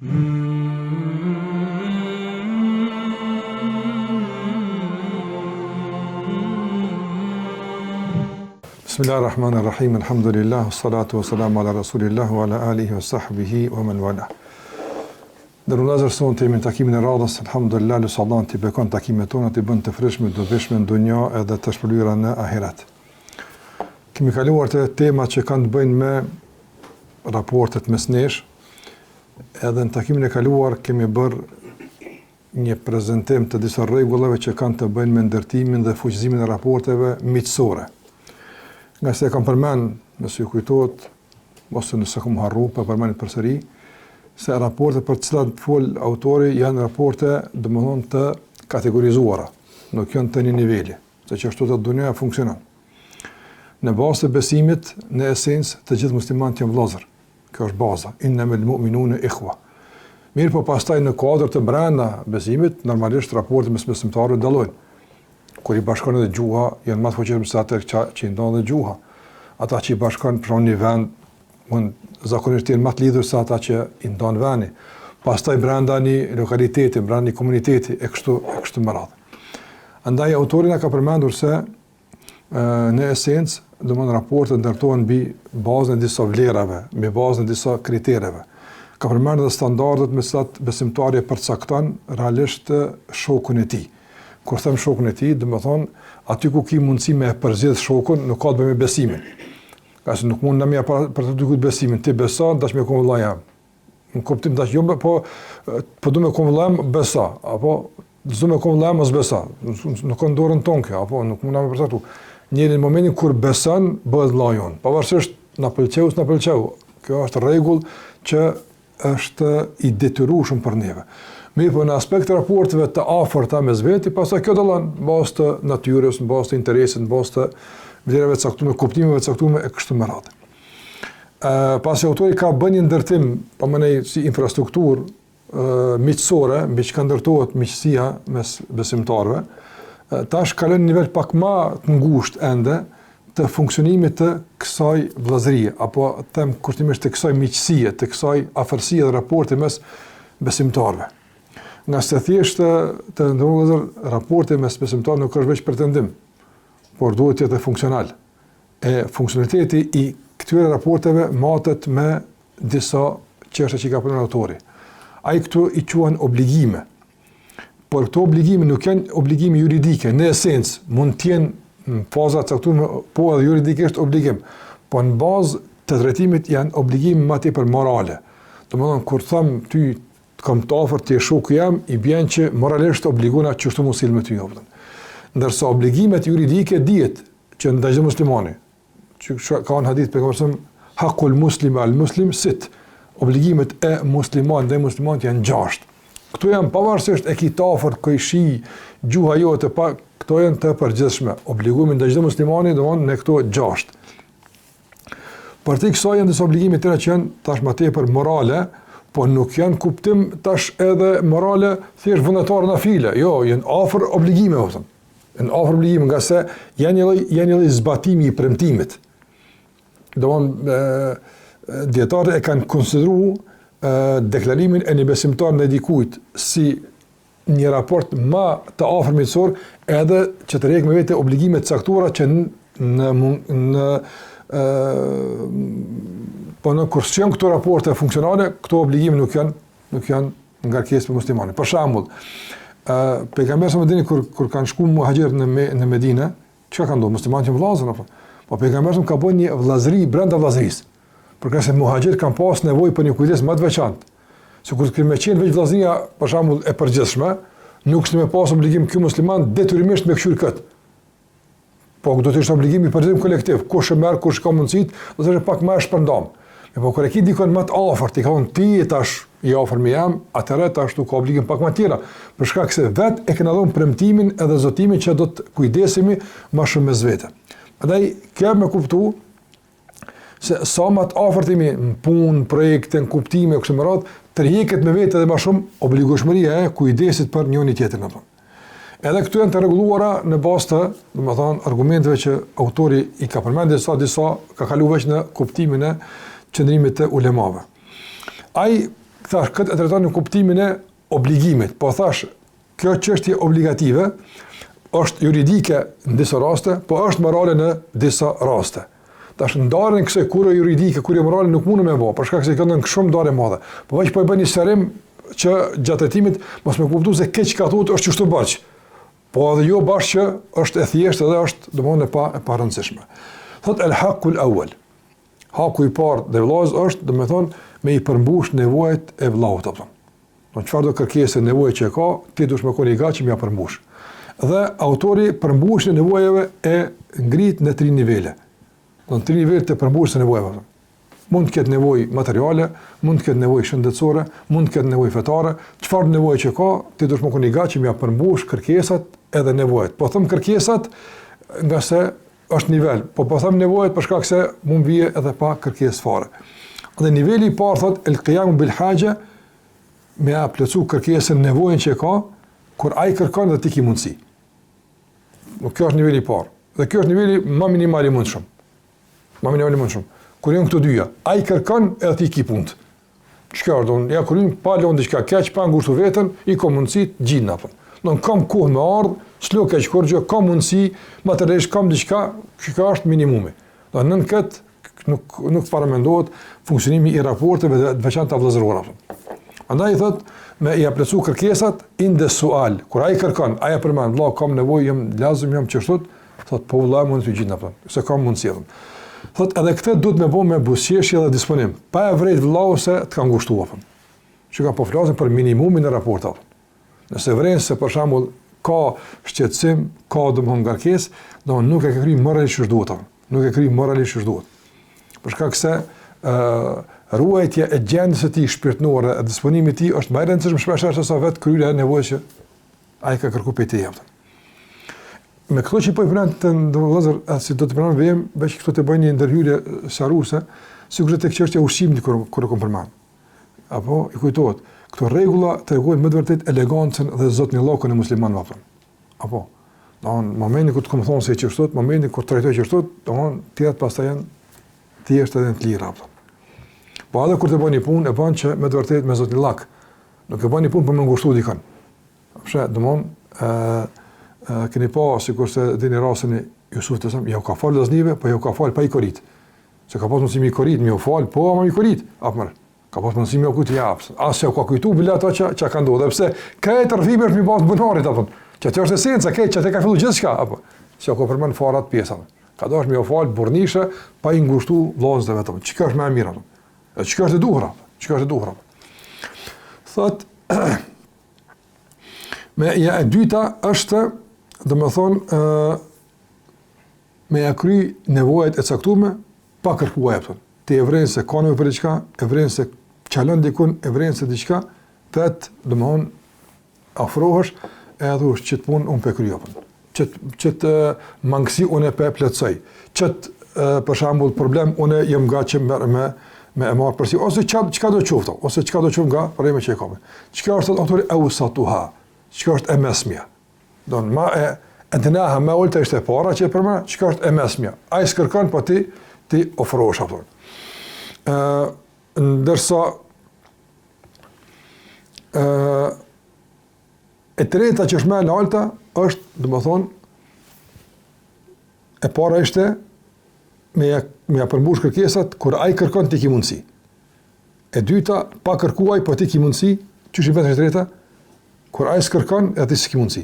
Bismillahirrahmanirrahim, alhamdulillah, salatu wa salamu ala rasulillah wa ala alihi wa sahbihi wa man wala. Dërru lazër sonë të jemi në takimin e radhës, alhamdulillah, lusë Allah të i bekon takimet tona, të i bënd të frishme, të dëvishme në dunja edhe të shpëllyra në ahiret. Kemi kaluar të temat që kanë të bëjnë me raportet mes nesh, edhe në takimin e kaluar kemi bërë një prezentim të disa rregullave që kanë të bëjnë me ndërtimin dhe fuqizimin e raporteve miqësore. Nga se kam përmend, nëse ju kujtohet, ose nëse kam harru, pa përmendit përsëri, se raporte për të cilat fol autori janë raporte domethënë të kategorizuara, nuk janë të një niveli, se që ashtu të dunja funksionon. Në bazë të besimit, në esencë të gjithë muslimanët janë vëllezër. Kjo është baza. Innamal mu'minuna ikhwa. Mirë, po pastaj në kuadër të brenda besimit, normalisht raportet mes besimtarëve dallojnë. Kur i bashkon edhe gjuha, janë më të fuqishëm se ata që i ndonë dhe gjuha. Ata që i bashkon për një vend, zakonisht janë më të lidhur se ata që i ndonë vendi. Pastaj brenda një lokaliteti, brenda një komuniteti e kështu me radhë. Andaj autori na ka përmendur se në esencë, domthonë raportet ndërtohen mbi bazën e disa vlerave, mbi bazën e disa kritereve. Ka përmendur edhe standardet me cilat besimtari përcakton realisht shokun e tij. Kur them shokun e tij, domethënë aty ku ki mundësi me përzgjedh shokun, nuk ka të bëjë me besimin. Qase nuk mund na mia për të dykut besimin, ti beson, dash me kom vëllai jam. Në kuptim dash jo, po do me kom vëllai besa, apo do me kom vëllai mos besa. Nuk ka dorën tonë kjo, apo nuk mund na me përcaktu. Njëri në momentin kur beson, bëhet vëllai jon. Pavarësisht na pëlqeu. Kjo është rregull që është i detyrueshëm për neve. Mirë, po në aspekt të raporteve të afërta mes veti, pastaj kjo dallon në bazë të natyrës, në bazë të interesit, në bazë të vlerave të caktuara, kuptimeve të caktuara e kështu me radhë. Pasi autori ka bën një ndërtim, po më nej si infrastrukturë miqësore, mbi çka ndërtohet miqësia mes besimtarëve, tash kalon në nivel pak më të ngushtë ende të funksionimit të kësaj vëllazërie, apo them kushtimisht të kësaj miqësie, të kësaj afërsie dhe raporti mes besimtarëve. Nga se thjesht të ndërruar raporti mes besimtarëve nuk është veç pretendim, por duhet të jetë funksional. E funksionaliteti i këtyre raporteve matet me disa çështje që ka përmendur autori. Ai këtu i quhen obligime. Por këto obligime nuk janë obligime juridike, në esencë mund të jenë në faza të caktuara, po edhe juridikisht obligim, po në bazë të trajtimit janë obligime më tepër morale. Domethënë kur them ty kam të afërt ti shoku jam, i bën që moralisht obligona që ashtu mos sill me ty jopën. Ndërsa obligimet juridike dihet që ndaj çdo muslimani, që ka një hadith pejgamberit, hakul muslim al muslim sit. Obligimet e muslimanit ndaj muslimanit janë 6. Këto janë pavarësisht e ki të afërt, këj shi, gjuha jote, këto janë të përgjithshme. Obligimi ndaj çdo muslimani domthonë në këto 6. Për të kësaj janë disa obligime të tjera që janë tash më tepër morale, po nuk janë kuptim tash edhe morale thjesht vullnetare nafile. Jo, janë afër obligime, thonë. Janë afër obligime, nga se janë një lloj zbatimi i premtimit. Domthonë dietarët e kanë konsideruar deklarimin e një besimtar ndaj dikujt si një raport më të afër miqësor, edhe që të rrek me vete obligime të caktuara që po në kur janë këto raporte funksionale, këto obligime nuk janë ngarkesë për muslimanin. Për shembull, pejgamberi sa më dini kur kanë shkuar muhaxhirët në Medinë, çka kanë ndodhur? Muslimanët janë vëllezër apo? Po pejgamberi ka bënë një vëllazëri brenda vëllazërisë. Përkëse muhaxhirët kanë pas nevojë për një kujdes më të veçantë. Sikur të kemë qenë veç vëllazëria, për shembull, e përgjithshme, nuk është me pas obligim ky musliman detyrimisht me këshir kët. Po do të ishte obligim i përgjithshëm kolektiv, kush e merr, kush ka mundësit, do të ishte pak më shpërndam. Po kur e ke dikon më të afërt, i ka thonë ti tash i afër me jam, atëherë tash tu ka obligim pak më tjera, për shkak se vet e kena dhënë premtimin edhe zotimin që do të kujdesemi më shumë mes vete. Prandaj kjo më kuptu se sa më të afërt jemi në punë, projekte, në kuptime kështu me radhë, tërhiqet me vetë edhe më shumë obligueshmëria e kujdesit për njëri tjetrin apo. Edhe këtu janë të rregulluara në bazë të, domethënë, argumenteve që autori i ka përmendur disa ka kaluar veç në kuptimin e qëndrimit të ulemave. Ai thash këtë e trajton në kuptimin e obligimit, po thash kjo çështje obligative është juridike në disa raste, po është morale në disa raste. Tash ndarjen kësaj kurrë juridike, kurrë morale nuk mundem me bë, për shkak se kanë shumë ndarje madhe. Po veç po e bëni serim që gjatë hetimit mos më kuptoj se keq ka thotë është çështë barç. Po edhe jo bashkë që është e thjeshtë dhe është domosdoshmë e pa rëndësishme. Thot el hakul awwal. Haku i parë dhe vëllaz është domethënë me i përmbush nevojat e vëllaut apo. Do çfarë do kërkesë nevoje që ka, ti duhet më koni gatshëm ja përmbush. Dhe autori përmbushën e nevojave e ngrit në 3 nivele. Në 3 nivele të përmbushjes së nevojave. Mund të ketë nevojë materiale, mund të ketë nevojë shëndetësore, mund të ketë nevojë fetare. Çfarë nevojë që ka, ti duhet më koni gatshëm ja përmbush kërkesat edhe nevojat. Po them kërkesat nga se është nivel, po them nevojat për shkak se mund vije edhe pa kërkesë fare. Dhe niveli i parë thot el qiyam bil haja, me a plotsu kërkesën, nevojën që ka, kur ai kërkon dhe ti ke mundësi. Kjo është niveli i parë. Dhe kjo është niveli më minimal i mundshëm. Më minimal i mundshëm. Kur janë këto dyja, ai kërkon edhe ti ke punë. Çka ordon? Ja kur pa lënë diçka keq, pa ngushtu veten, i ka mundësi të gjin apo. Don kam kohë me ardh, s'lo keq kur gjë, kam mundësi, materialisht kam diçka, që është minimumi. Do nën kët nuk paramendohet funksionimi i raporteve të veçanta vëllazërore apo. Andaj thot me i aplecu kërkesat inde sual. Kur ai kërkon, ai përmend, vëlla kam nevojë, jam lazëm, jam çështot, thot po vëlla mund të gjin apo. Se kam mundësi. Thot edhe këtë duhet me bëu me buzëqeshje dhe disponim. Pa e vërejt vëllau se të ka ngushtuar apo. Që ka po flasim për minimumin e raportave. Nëse vren se për shembull ka shqetësim, ka domthon ngarkesë, do nuk e ka kryer moralisht ç'është duhet apo. Nuk e kryer moralisht ç'është duhet. Për shkak se ruajtja e gjendjes së tij shpirtërore, e disponimit të tij është më e rëndësishme shpesh se sa vetë kryerja e nevojës që ai ka kërkuar prej tij apo. Me këto që po i përmend të vëllazër, si do të përmend vëm, veç këto të bëjnë një ndërhyrje sharuse, sigurisht tek çështja e ushqimit kur e përmend. Apo i kujtohet, këto rregulla tregojnë më të vërtet elegancën dhe zotënjellokun e muslimanëve apo. Apo, në momentin kur të kom thonë se çështot, në momentin kur trajtoj çështot, domthon tjetër pastaj janë thjesht edhe të lira apo. Po edhe kur të bëni punë, e bën që me të vërtet me zotënjellak. Nuk e bëni punë për më ngushtuar dikon. Pse, domthon keni pa, sikurse dini rastin e Jusufit të ja u ka fal vllaznive, po ja u ka fal pa i korit. Se ka pas mundësi mi korit, mi u fal, po ama mi korit. Apo ka pas mundësi mi u kujt jap. As se u ka kujtu bile ato që ka ndodhur, pse këtë rrëfimi është mi pas bunarit apo. Që të është esenca, këtë që të ka filluar gjithçka apo. Se u ka përmend farat pjesave. Ka dosh mi u fal burnishe pa i ngushtu vllazëve vetëm. Çka është më e mirë apo? Çka është e duhur? Çka është e duhur? Thot me ja e dyta është domethënë me ja kry nevojat e caktuara pa kërkuar apo. Ti e vren se ka nevojë për diçka, e vren se çalon dikun, e vren se diçka, tet domthon afrohesh edhe thosh që të punë unë pe kryj apo. Që të mangësi unë pe plotësoj. Për shembull problem unë jam gatshëm me e marr përsi ose çka do të qoftë, ose çka do të qoftë nga problemi që e kam. Çka është autori ausatuha? Çka është e mesmja? Don ma e dënaha me ulta ishte para që për më, çka është e mesmja. Ai s'kërkon, po ti ofrohesh apo. Ndërsa e treta që është më e larta është, domethënë, e para ishte me ja përmbush kërkesat kur ai kërkon ti ke mundsi. E dyta, pa kërkuaj, po ti ke mundsi, çish i vetë e treta, kur ai s'kërkon, edhe ti s'ke mundsi.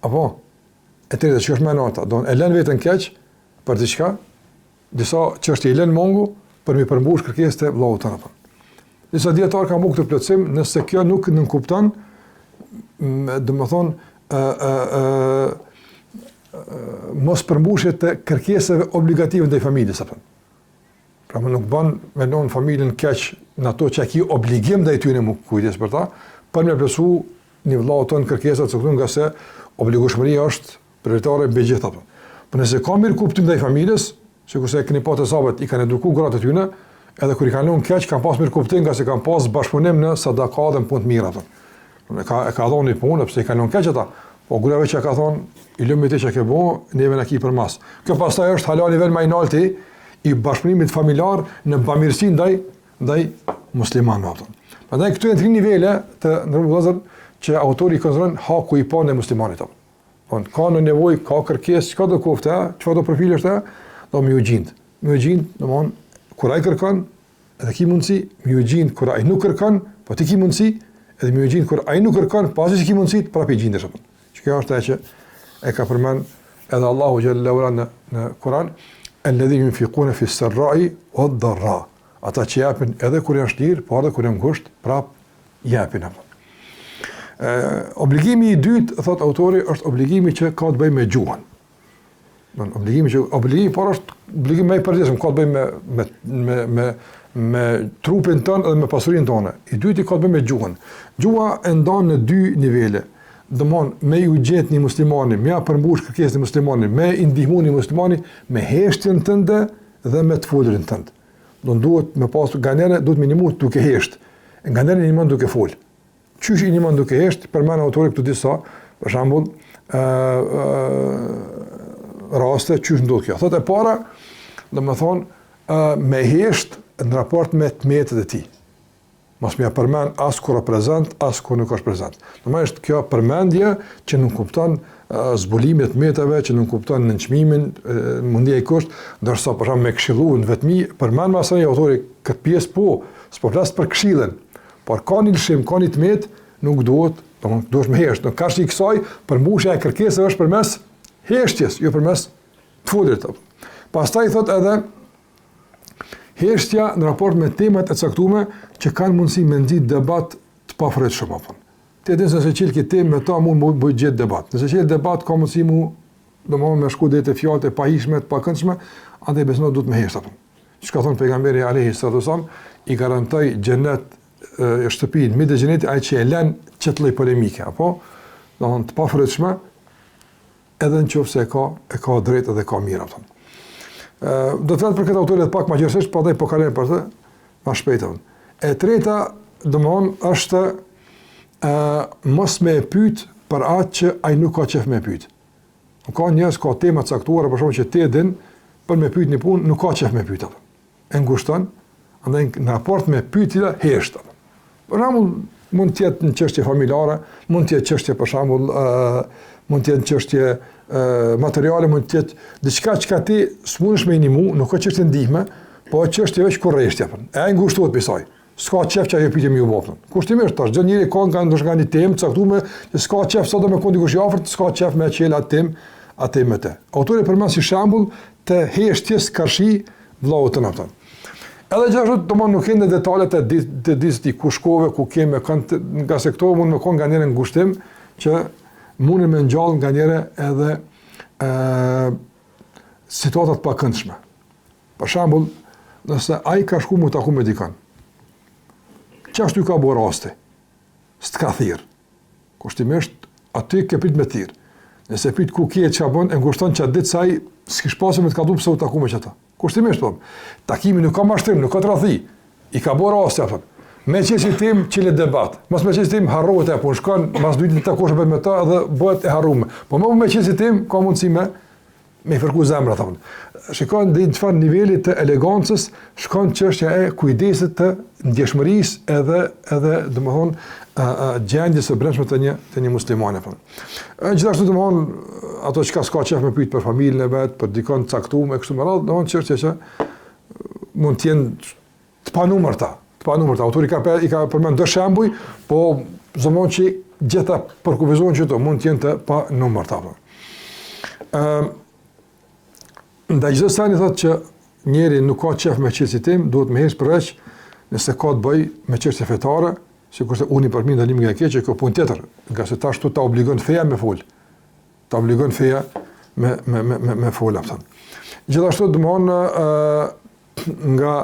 Apo, e treta që është më e larta, don e lën veten keq për diçka, disa çështje i lën mungu për mi përmbush kërkesat e vllaut tonë apo. Disa dietar kanë bërë këtë plotësim, nëse kjo nuk kupton, domethënë mos përmbushje të kërkesave obligative ndaj familjes apo. Pra më nuk bën me non familjen keq në ato që ki obligim ndaj tyre më kujdes për ta, për me plotësu një vëllau ton kërkesat caktuar nga se obligueshmëria është prioritare mbi gjithë ato. Po nëse ka mirë kuptim ndaj familjes, sikurse keni pa të sahabët i kanë edukuar gratë tyre, edhe kur i kanë lënë keq kanë pas mirë kuptim nga se kanë pas bashkëpunim në sadaka dhe në punë të mira ato. E ka dhënë punë pse i kanë lënë keq ata. Po grave që ka thonë, i lëmë ti që ke bo, neve në ki për mas. Kjo pastaj është hala nivel më i lartë i bashkëpunimit familjar në bamirësi ndaj muslimanëve. Prandaj këtu janë 3 nivele të ndërmjetëzor që autori konsideron haku i parë në muslimanit. Ka në nevojë, ka kërkesë, çka do kofta, çfarë do profili është, do më u gjind. Më u gjind, domthon kur ai kërkon, edhe ki mundësi, më u gjind kur ai nuk kërkon, po ti ki mundësi, edhe më u gjind kur ai nuk kërkon, pasi që ki mundësi, prapë gjindesh apo. Kjo është ajo që e ka përmend edhe Allahu xhallahu ala në Kur'an, alladhina yunfiquna fi s-sarra'i wad-dharra. Ata që japin edhe kur janë vështirë, por edhe kur janë ngusht, prapë japin apo. Obligimi i dytë, thot autori, është obligimi që ka të bëjë me gjuhën. Obligimi por është obligim më i përgjithshëm, ka të bëjë me trupin tonë dhe me pasurinë tonë. I dyti ka të bëjë me gjuhën. Gjuha e ndan në 2 nivele. Domthon me u gjet një muslimani, me përmbush kërkesën e muslimanit, me i ndihmu një muslimani me heshtjen tënde dhe me të folurin tënd. Do duhet me pas ganere, duhet minimum duke hesht. Ganere një mund duke fol. Qysh i një mund duke hesht, përmend autori këtu disa, për shembull, raste qysh ndodh kjo. Thotë e para, domethënë me hesht në raport me tmetet e tij. Mos më përmend as kur është prezant, as kur nuk është prezant. Normalisht kjo përmendje që nuk kupton zbulimin e tmetave, që nuk kupton nënçmimin, mundja i kusht, ndërsa për shembull me këshilluën vetmi përmend më asaj autori këtë pjesë s'po flas për këshillën, por ka një lëshim, ka një tmet, nuk duhet, domethënë duhet me hesht. Në kashë i kësaj, përmbushja e kërkesave është përmes heshtjes, jo përmes foljes. Pastaj thotë edhe heshtja në raport me temat e caktuara që kanë mundësi me nxit debat të pafrejtshëm apo. Ti e din se çel këtë temë me ta mund bëj gjet debat. Nëse çel debat ka mundësi domosdoshmë me shku deri te fjalët e pahishme, të pakëndshme, andaj besoj duhet me hesht apo. Çka thon pejgamberi alayhi salatu wasallam, i garantoj xhenet e shtëpinë midis xhenetit ai që e lën çet lloj polemike apo domosdoshmë të pafrejtshme edhe nëse e ka drejtë dhe ka mirë apo. Do të thotë për këtë autorit pak më gjithsesi, po po kalojmë për të më shpejt. E treta, domthon, është mos me pyet për atë që ai nuk ka qef me pyet. Ka njerëz ka tema të caktuara, për shkak që ti e din, për me pyet një punë nuk ka qef me pyet atë. E ngushton, andaj në raport me pyetja hesht. Për shembull, mund të jetë një çështje familjare, mund të jetë çështje për shembull, mund të jetë çështje materiale, mund të jetë diçka që ti s'mundesh me ndihmu, nuk ka çështje ndihme, po çështje veç kurrështja. E ngushtohet për saj. S'ka qef që ajo pyetje më u bofton. Kushtimisht tash çdo njeri ka ndoshta një temë caktuar, që s'ka qef sot do me kondi kush i afërt, s'ka qef me çel atë më të. Autori përmend si shembull të heshtjes karshi vllaut të nafton. Edhe gjithashtu domon nuk kanë detalet e disë ku shkove, ku kemë kanë nga se këto mund të kanë nganjëherë ngushtim që mundën me ngjall nganjëherë edhe situata të pakëndshme. Për shembull, nëse ai ka shku mu taku me dikon, çashtu ka bërë raste, s'ka thirr. Kushtimisht aty ke prit me thirr. Nëse pyet ku ke çfarë bën, e ngushton çat ditë saj, s'kish pasur me të kallu pse u taku me çata. Kushtimisht po. Takimi nuk ka mashtrim, nuk ka tradhi. I ka bërë raste apo. Me çështje tim çile debat. Mos me çështje tim harrohet apo shkon mas 2 ditë takosh me ta dhe bëhet e harruar. Po më me çështje tim ka mundësi me fërku zemra thonë. Shikon në çfarë niveli të elegancës shkon çështja e kujdesit të ndjeshmërisë edhe domethënë gjendjes së brendshme të një muslimani thonë. Gjithashtu domethënë ato që s'ka qef me pyet për familjen e vet, për dikon caktuar e kështu me radhë, domethënë çështje që mund të jenë të panumërta. Autori i ka përmend 2 shembuj, po zëmon që gjitha përkufizohen që to mund të jenë të panumërta. Ndaj çdo sani thotë që njeri nuk ka qef me çështjen tim, duhet me hesht përveç nëse ka të bëj me çështje fetare, sikurse unë për mi ndalim nga e keq, kjo punë tjetër, nga se tash tu ta obligon feja me fol. Ta obligon feja me fol apo. Gjithashtu domthon nga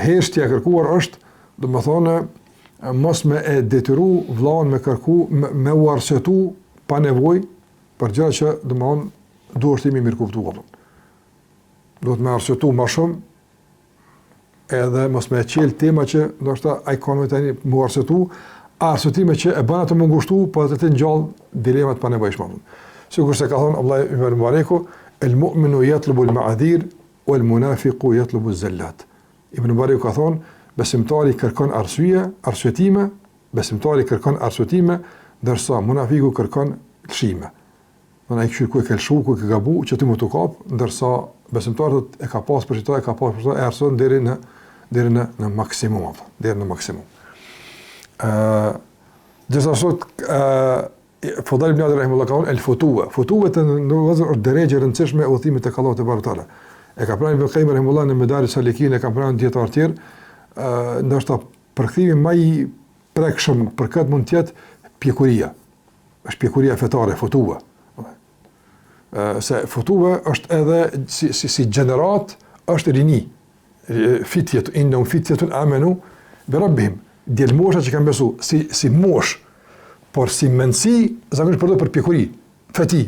heshtja e kërkuar është, domethënë mos me e detyru vllain me kërku, me u arsyetu pa nevojë për gjëra që domthon duhet të mirë kuptuar. Duhet me arsyetu më shumë, edhe mos me qel tema që ndoshta ai kanë tani më arsyetu, arsyetime që e bën atë më ngushtu, po atë të ngjall dilemat pa nevojshme. Sigurisht se ka thënë Abdullah ibn Mubarak, el-mu'minu yatlubu al-ma'adhir wal-munafiqu yatlubu az-zallat. Ibn Mubarak ka thonë, besimtari kërkon arsyetime, ndërsa munafiku kërkon lëshime. Ai ku e ka lëshu, ku e ka gabu, që ti më të kap, ndërsa besimtari e ka pas për çdo, e arson deri në maksimum, Gjithashtu Fudhal ibn Iyad rahimahullah ka thonë el-futuwa të në drejtë e rëndësishme e udhëtimit tek Allahu te barekutaala. E ka pranë Ibn Qayyim rahimahullah në Medarij Salikin, e ka pranë dietar të tjerë, ndoshta përkthimi më i prekshëm për këtë mund të jetë pjekuria. Është pjekuria fetare, futuwa. Se futuwa është edhe si gjenerat, është rini. Fitjet, innahum fityatun amanu bi rabbihim. Djelmosha që kanë besu, si mosh, por si mendsi, zakonisht përdor për pjekuri. Feti,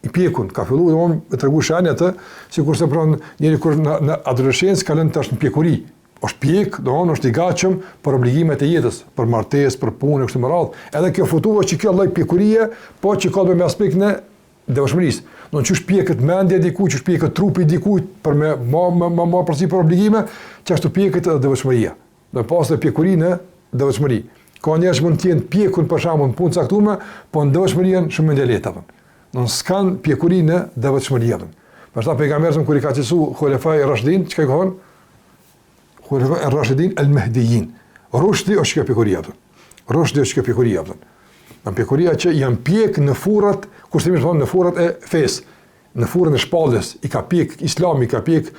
i pjekun, ka fillu me tregu shenja atë, sikurse pranë njëri kur në adoleshencë ka lënë tash në pjekuri. Është pjek, është i gatshëm për obligimet e jetës, për martesë, për punë, kështu me radhë. Edhe kjo futuva që kjo lloj pjekurie, po që ka me aspektin e devotshmërisë. Që është pjekët mendja diku, që është pjekët trupi diku për me ma përsi për obligime, që ashtu pjekët edhe devotshmëria. Në pas të pjekurinë e devotshmëri. Ka njerëz që mund të jenë pjekun për shembull në punë caktuar, po në devotshmërinë shumë më lehtë apo. Në s'kan pjekurinë e devotshmërisë. Pastaj pejgamberi kur i ka thësu Khulafai Rashidin, çka i ka thonë? Khulafai Rashidin al-Mahdiyyin. Rushdi është kjo pjekuria. Në pjekuria që janë pjek në furrat, kushtimisht thonë në furrat e fesë, në furrën e shpallës, i ka pjek Islami, i ka pjek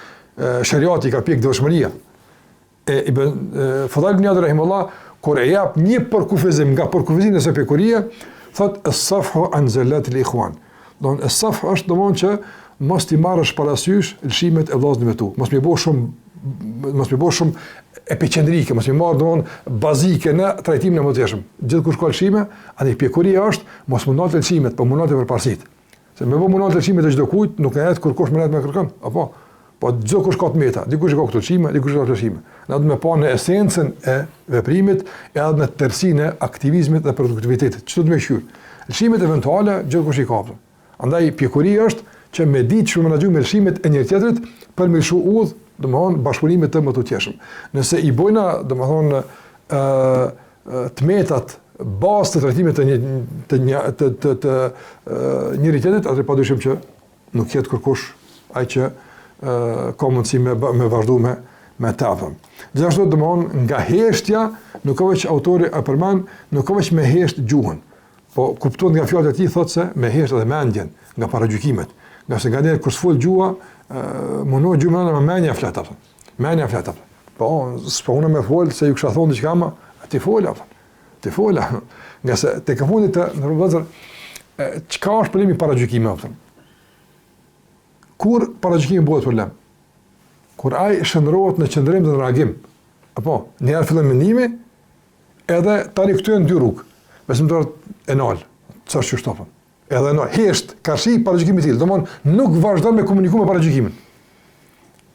shariati, i ka pjek devotshmëria. Fudhal ibn Iyad rahimahullah kur e jap një përkufizim nga përkufizimet e pjekuria, thot as-safhu an zallat al-ikhwan. Don as-safh është domthonjë që mos ti marrësh parasysh lëshimet e vëllezërve tu. Mos më bësh shumë epicentrike, mos më marr domthonjë bazike në trajtimin e mëdhëshëm. Gjithkush ka lëshime, atë pjekuria është mos mundot lëshimet, po mundot për parësit. Se më vë mundot lëshimet të çdo kujt, nuk e kur kush më kërkon, apo po çdo kush ka të meta, dikush ka këto lëshime, dikush ka lëshime. Ne do të pa në esencën e veprimit, edhe në tërësinë e aktivizmit dhe produktivitetit. Çdo të më shqyr. Lëshimet eventuale gjithkush i ka. Andaj pjekuria është që me ditë që menaxhojmë lëshimet e njëri tjetrit për me lëshu udh, domthon bashkëpunime të më të tjeshëm. Nëse i bojna domthon të metat bazë të trajtimit të njëri tjetrit, atë padyshim që nuk jetë kërkush ai që ka mundësi me vazhdu me tafëm. Gjithashtu domthon nga heshtja, nuk ka veç autori e përmend, nuk ka veç me hesht gjuhën. Po kupton nga fjalët e tij thotë se me hesht edhe mendjen nga paragjykimet. Nga se nganjëherë kur sfol gjuha, mundohet gjuha me mendja flet apo. Mendja flet apo. Po, s'po unë më fol se ju kisha thonë diçka më, ti fola. Ti fola. Nga se tek fundi të ndërvozër çka është problemi paragjykimit apo. Kur paragjykimi bëhet problem? Kur ai shndrohet në qëndrim dhe në reagim. Apo, njëherë fillon mendimi, edhe tani këtu janë dy rrugë. Besimtarët e nal, çfarë është shtopën? Edhe no, hesht, kashi paragjykimi i tillë. Domthon nuk vazhdon me komunikim me paragjykimin.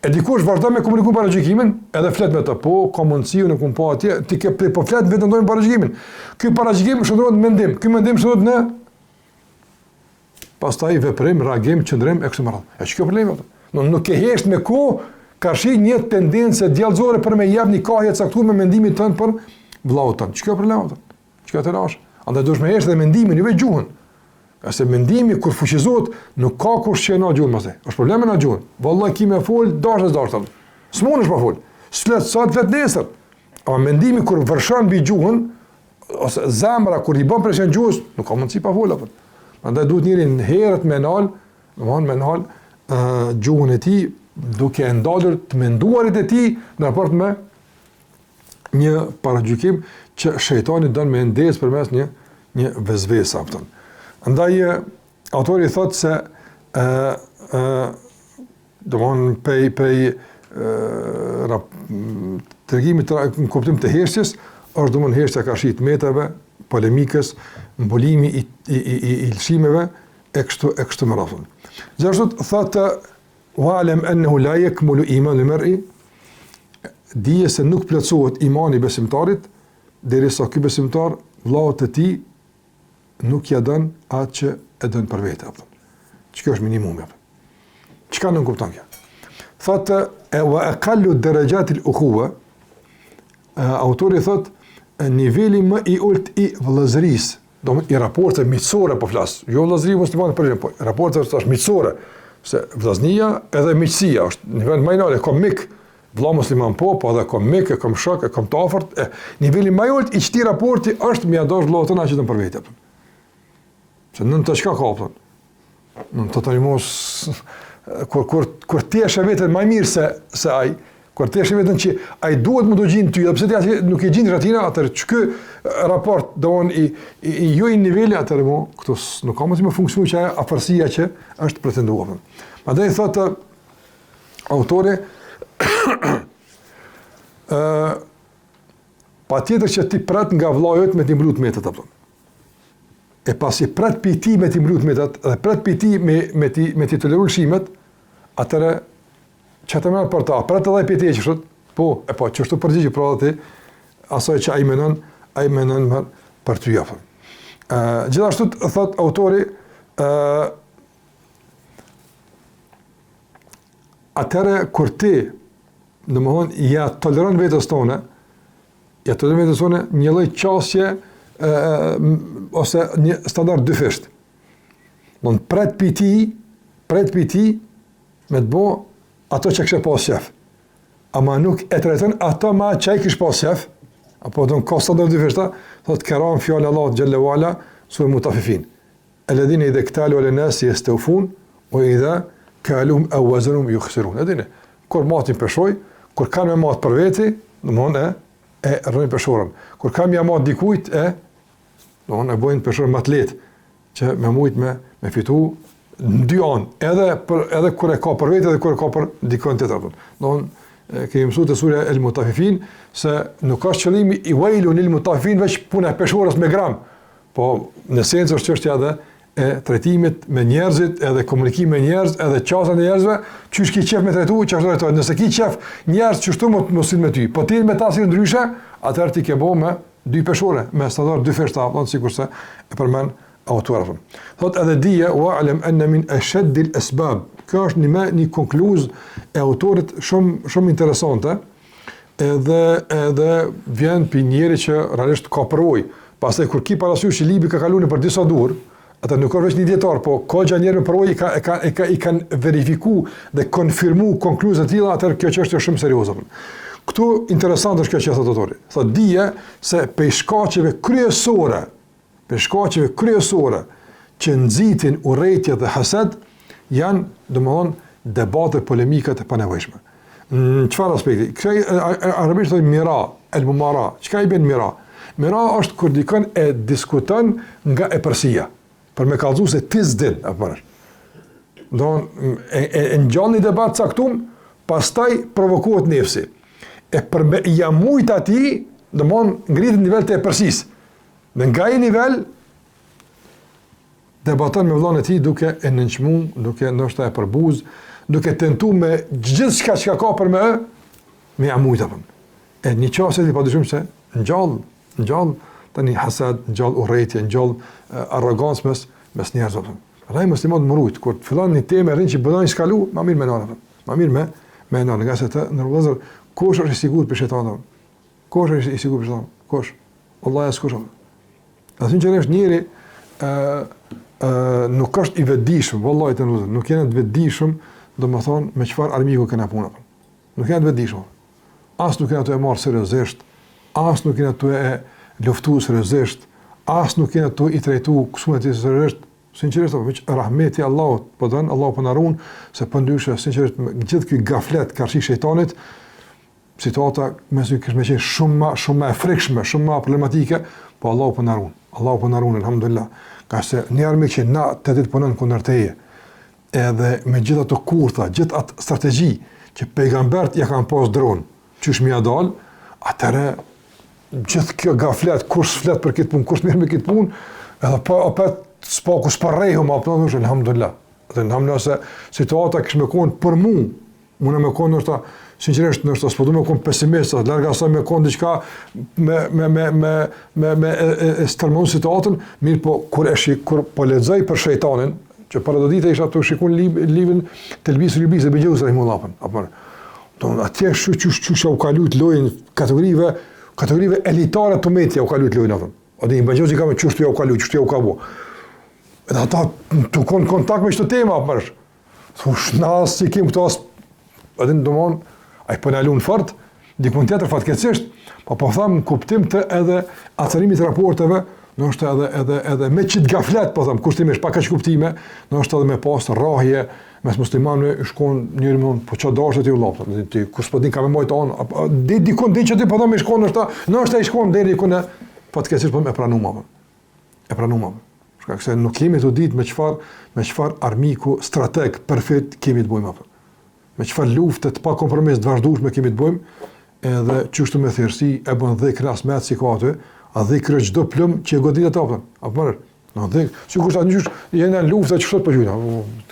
E dikush vazhdon me komunikim me paragjykimin, edhe flet me të, po ka mundësi unë kum pa atje, ti ke po flet vetëm ndonjë paragjykimin. Ky paragjykim shndrohet në mendim, ky mendim shndrohet në pastaj veprim, reagim, qëndrim e kështu me radhë. E ç'ka problemi atë? Nuk e hesht me kohë, ka shi një tendencë djallëzore për me jap një kohë të caktuar me mendimin tënd për vllaut tënd. Ç'ka problemi atë? Ç'ka të rash? Andaj duhet me hesht edhe mendimin, jo vetëm gjuhën. Qase mendimi kur fuqizohet, nuk ka kush që na gjuhën më the. Është problemi na gjuhën. Vallahi ki më fol, dashur. S'mundesh pa fol. S'flet sot vet nesër. Ama mendimi kur vërshon mbi gjuhën ose zemra kur i bën presion gjuhës, nuk ka mundësi pa fol apo. Andaj duhet njëri në herët me nal, gjuhën e tij, duke e ndalur të menduarit e tij në raport me një paragjykim që shejtani don me ndes përmes një vezvese apo. Andaj autori thotë se domthon pej tregimit në kuptim të heshtjes, është domthon heshtja ka shit metave, polemikës, mbulimi i lëshimeve e kështu me radhë. Gjithashtu thotë wa'lam annahu la yakmulu imanu al-mar'i, dije se nuk plotësohet imani i besimtarit derisa ky besimtar vllaut të tij nuk ja don atë që e don për vetë apo. Ç'ka është minimumi apo? Ç'ka nuk kupton kjo? Thotë wa aqallu darajat al-ukhuwa, autori thot, niveli më i ulët i vëllëzërisë, do më i raporte miqësore po flas, jo vëllëzëri muslimane për po raporte është miqësore, se vëllaznia edhe miqësia është nivel më i lartë, kom mik, vëlla musliman po edhe kom mik, kom shok, kom të afërt, niveli më i ulët i këtij raporti është me dash vëllai tonë që të për vetë. Se nën të çka ka thon. Nën totalimos kur ti je vetëm më mirë se ai, kur ti je vetëm që ai duhet më do gjin ty, edhe pse ti nuk e gjin ratina, atëherë ç'ky raport don i jo i niveli atëherë mo, këtu nuk ka më funksion që afërsia që është pretenduar. Prandaj thotë autori patjetër që ti pret nga vllajët me ti mblut metat apo. E pasi pret pi ti me ti mblut metat dhe pret pi ti me ti toleru lëshimet, atëherë çfarë të merr për ta? Pret edhe pi ti që po, çështu përgjigje pra ti asaj që ai menon më për ty apo. Gjithashtu thot autori atëherë kur ti domthon ja toleron vetes tonë, një lloj qasje ose një standard dyfisht. Don pret pi ti me të bo ato që kështë pas shef. Ama nuk e trajton ato ma që ai kështë pas shef, apo don ka standard dyfishta, thot keram fjallë Allah Gjelle Wala, surë Mutafifin. Alladhina idha iktalu ala nasi yastawfun wa idha kalum aw wazanum yukhsirun. Edine, kur matin peshoj, kur kanë me mat për veti, domthon e rrojnë peshorën. Kur kam ja mat dikujt e bojnë peshorën më të lehtë që me mujt me fitu në dy anë, edhe kur e ka për veti edhe kur e ka për dikon tjetër. Domthon kemi mësuar te surja El Mutafifin se nuk ka qëllimi i wailun lil mutafifin veç puna e peshorës me gram, po në esencë është çështja edhe e trajtimit me njerëzit, edhe komunikimi me njerëz, edhe qasja e njerëzve, çysh ki qef me trajtu, çfarë do të thotë, nëse ki qef njerëz çështu mos me ty, po ti me ta si ndryshe, atëherë ti ke bë me dy peshore, me standard dy feshta, sikurse e përmend autori. Thotë edhe dije wa alam anna min ashadd al-asbab. Kjo është një konkluz e autorit shumë interesante, edhe vjen për njëri që realisht ka përvojë. Pastaj kur ki parasysh që libi ka kaluar për disa dur, atë nuk është veç një dietar, po ka gjë njerëz për i kanë verifikuar dhe konfirmuar konkluzat e tilla, atë kjo çështje është shumë serioze. Këtu interesant është kjo që thotë autori. Thotë dije se peshkaqeve kryesore që nxitin urrëtie dhe hased janë, domthon, debate polemike të panevojshme. Në çfarë aspekti? Kjo arabisht thotë mira, el-mumara. Çka i bën mira? Mira është kur dikon e diskuton nga e përsia, për me kallëzu se ti s'din, apo mësh. Domthon e ngjall një debat caktum, pastaj provokohet nefsi. E për me jamujt ati, domthon ngritet nivel të e përsis. Dhe nga i nivel, debaton me vllahun e tij duke e nënçmu, duke ndoshta e përbuz, duke tentu me gjithçka që ka për me jamujt apo. E një çështje i padyshim se ngjall tani hasad, ngjall urrëtie, ngjall arrogancë mes njerëzve. Raj musliman mbrojt kur të fillon një temë rrin që bëjnë skalu, më mirë me nana. Më mirë me nana, nga se të ndërvozë kush është i sigurt për shejtanin. Kush është i sigurt për shejtanin? Kush? Wallahi askush. Sinqerisht njëri nuk është i vetëdijshëm, wallahi të ndërvozë, nuk janë të vetëdijshëm, domethënë me çfarë armiku kanë punë. Nuk janë të vetëdijshëm. As nuk janë të e marrë seriozisht, as nuk janë të e luftuar seriozisht, as nuk janë të i trajtuar kusht seriozisht. Sinqerisht, veç rahmeti Allahut, po don Allahu po na ruan se po ndyshe sinqerisht gjithë ky gaflet karshi shejtanit, situata me sy kish më qenë shumë më e frikshme, shumë më problematike, po Allahu po na ruan. Allahu po na ruan, alhamdulillah. Ka se një armik që na të ditë punon kundër teje, edhe me gjithë ato kurtha, gjithë atë strategji që pejgambert ja kanë pas dron, çysh më ia dal, atëre gjithë kjo gaflet, kush flet për këtë punë, kush merr me këtë punë, edhe pa s'po sparrejhum apo thonë alhamdulillah. Alhamdulillah se situata kish më kon për mua. Unë më kon ndoshta sinqerisht ndoshta s'po do më kon pesimist, larg asaj më kon diçka me stërmon situatën, mirë po kur po lexoj për shejtanin, që para do ditë isha të shikon librin Telbis Ribis e Bejus rahimullah apo. Don atje çu u kalut lojën kategorive kategorive elitare të metja u ka lujt lojnë atëm. O dhe një bëngjozi ka me qështu ja u ka lujt, qështu ja u ka bo. Edhe ata të konë kontakt me qëtë tema, përsh. Thush, nas që kemë këto asë, edhe në domon, a i përnalu në fort, dikun tjetër fatkecisht, po thamë në kuptim të edhe atërimit raporteve, në është edhe me qitë gaflet, po thamë, kushtimisht, pa ka që kuptime, në është edhe me pas rrahje, mes muslimanëve shkon njëri më thonë, po çfarë dashur ti vëllap, ti kur s'po din ka më mojt on, dikon din që ti po thonë më shkon është ai shkon deri ku ne fatkeqësisht po e pranuam. E pranuam. Shkak se nuk kemi të ditë me çfarë armiku strateg perfekt kemi të bëjmë apo. Me çfarë lufte të pa kompromis të vazhdueshme kemi të bëjmë, edhe çështu me thjeshtësi e bën dhe krasmet si ka aty, a dhe kërë çdo plum që e godit ata apo. Apo no dhe sikur sa njësh janë në luftë çfarë po gjuna.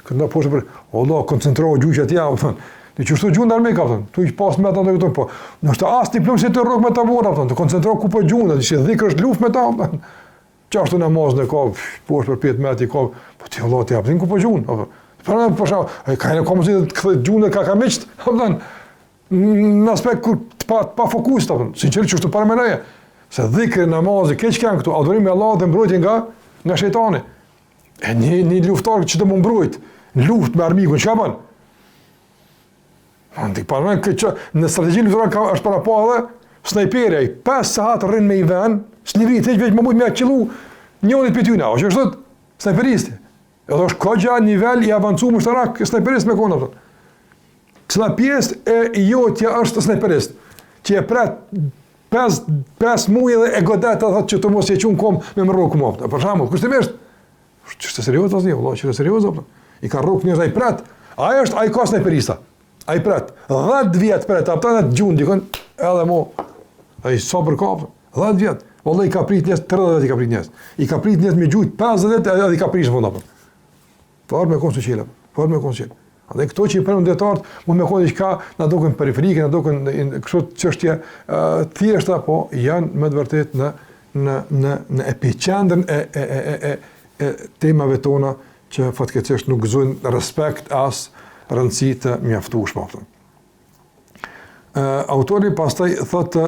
Kënda poshtë për Allah koncentrohu gjujë atje apo. Ti çfarë gjuna armë ka thon. Tu i pas me ata këtu po. Do të as ti plum se të rrok me ta vona thon. Të koncentrohu ku po gjuna, ti si dhikër është luftë me ta. Çfarë namaz në ka poshtë për 5 metra ka. Po ti Allah ti hapin ku po gjuna apo. Para po shoh, ai ka ne komo si të kthej gjuna ka miç, thon. Në aspekt kur pa fokus thon. Sinqerisht çfarë para mënaje. Se dhikri namazi keq kanë këtu, adhurim me Allah dhe mbrojtje nga shejtani. E një luftar që të më mbrojt, në luftë me armikun, që ka bën? Në strategji luftore është para po edhe snajperi, 5 sahat rrin me i ven, s'nivrit, heq veç më mujt me qëllu njënit për tyna, o që është dhët, snajperisti. Edhe është kogja nivel i avancu mështarak snajperist me kona. Kësëna pjesë e jotja është snajperist, që e pret 5 muaj dhe e godet atë që të mos e qunë kom me më rrokë më. Për shamull, kushtimisht, që është serios asë një, Allah, që është serios, i ka rrokë njështë, a i pret, a i ka snajperista, a i pret, 10 vjetë pret, apëta në të gjunë, dikon, edhe mo, a i sa për kapë, 10 vjetë, Allah i ka prit njështë, 30 i ka prit njështë, i ka prit njështë me gjujtë, 50 edhe i ka prishë fund apë. Farë me konë së qelë, farë me konë së qelë. Dhe këto që i përnë detartë, mund me konë diqka në duken periferike, në duken kështu çështje thjeshta, po janë me të vërtet në epicendrën e temave tona që fatkeqësisht nuk gëzojnë respekt as rëndësi të mjaftueshme. Autori pastaj thotë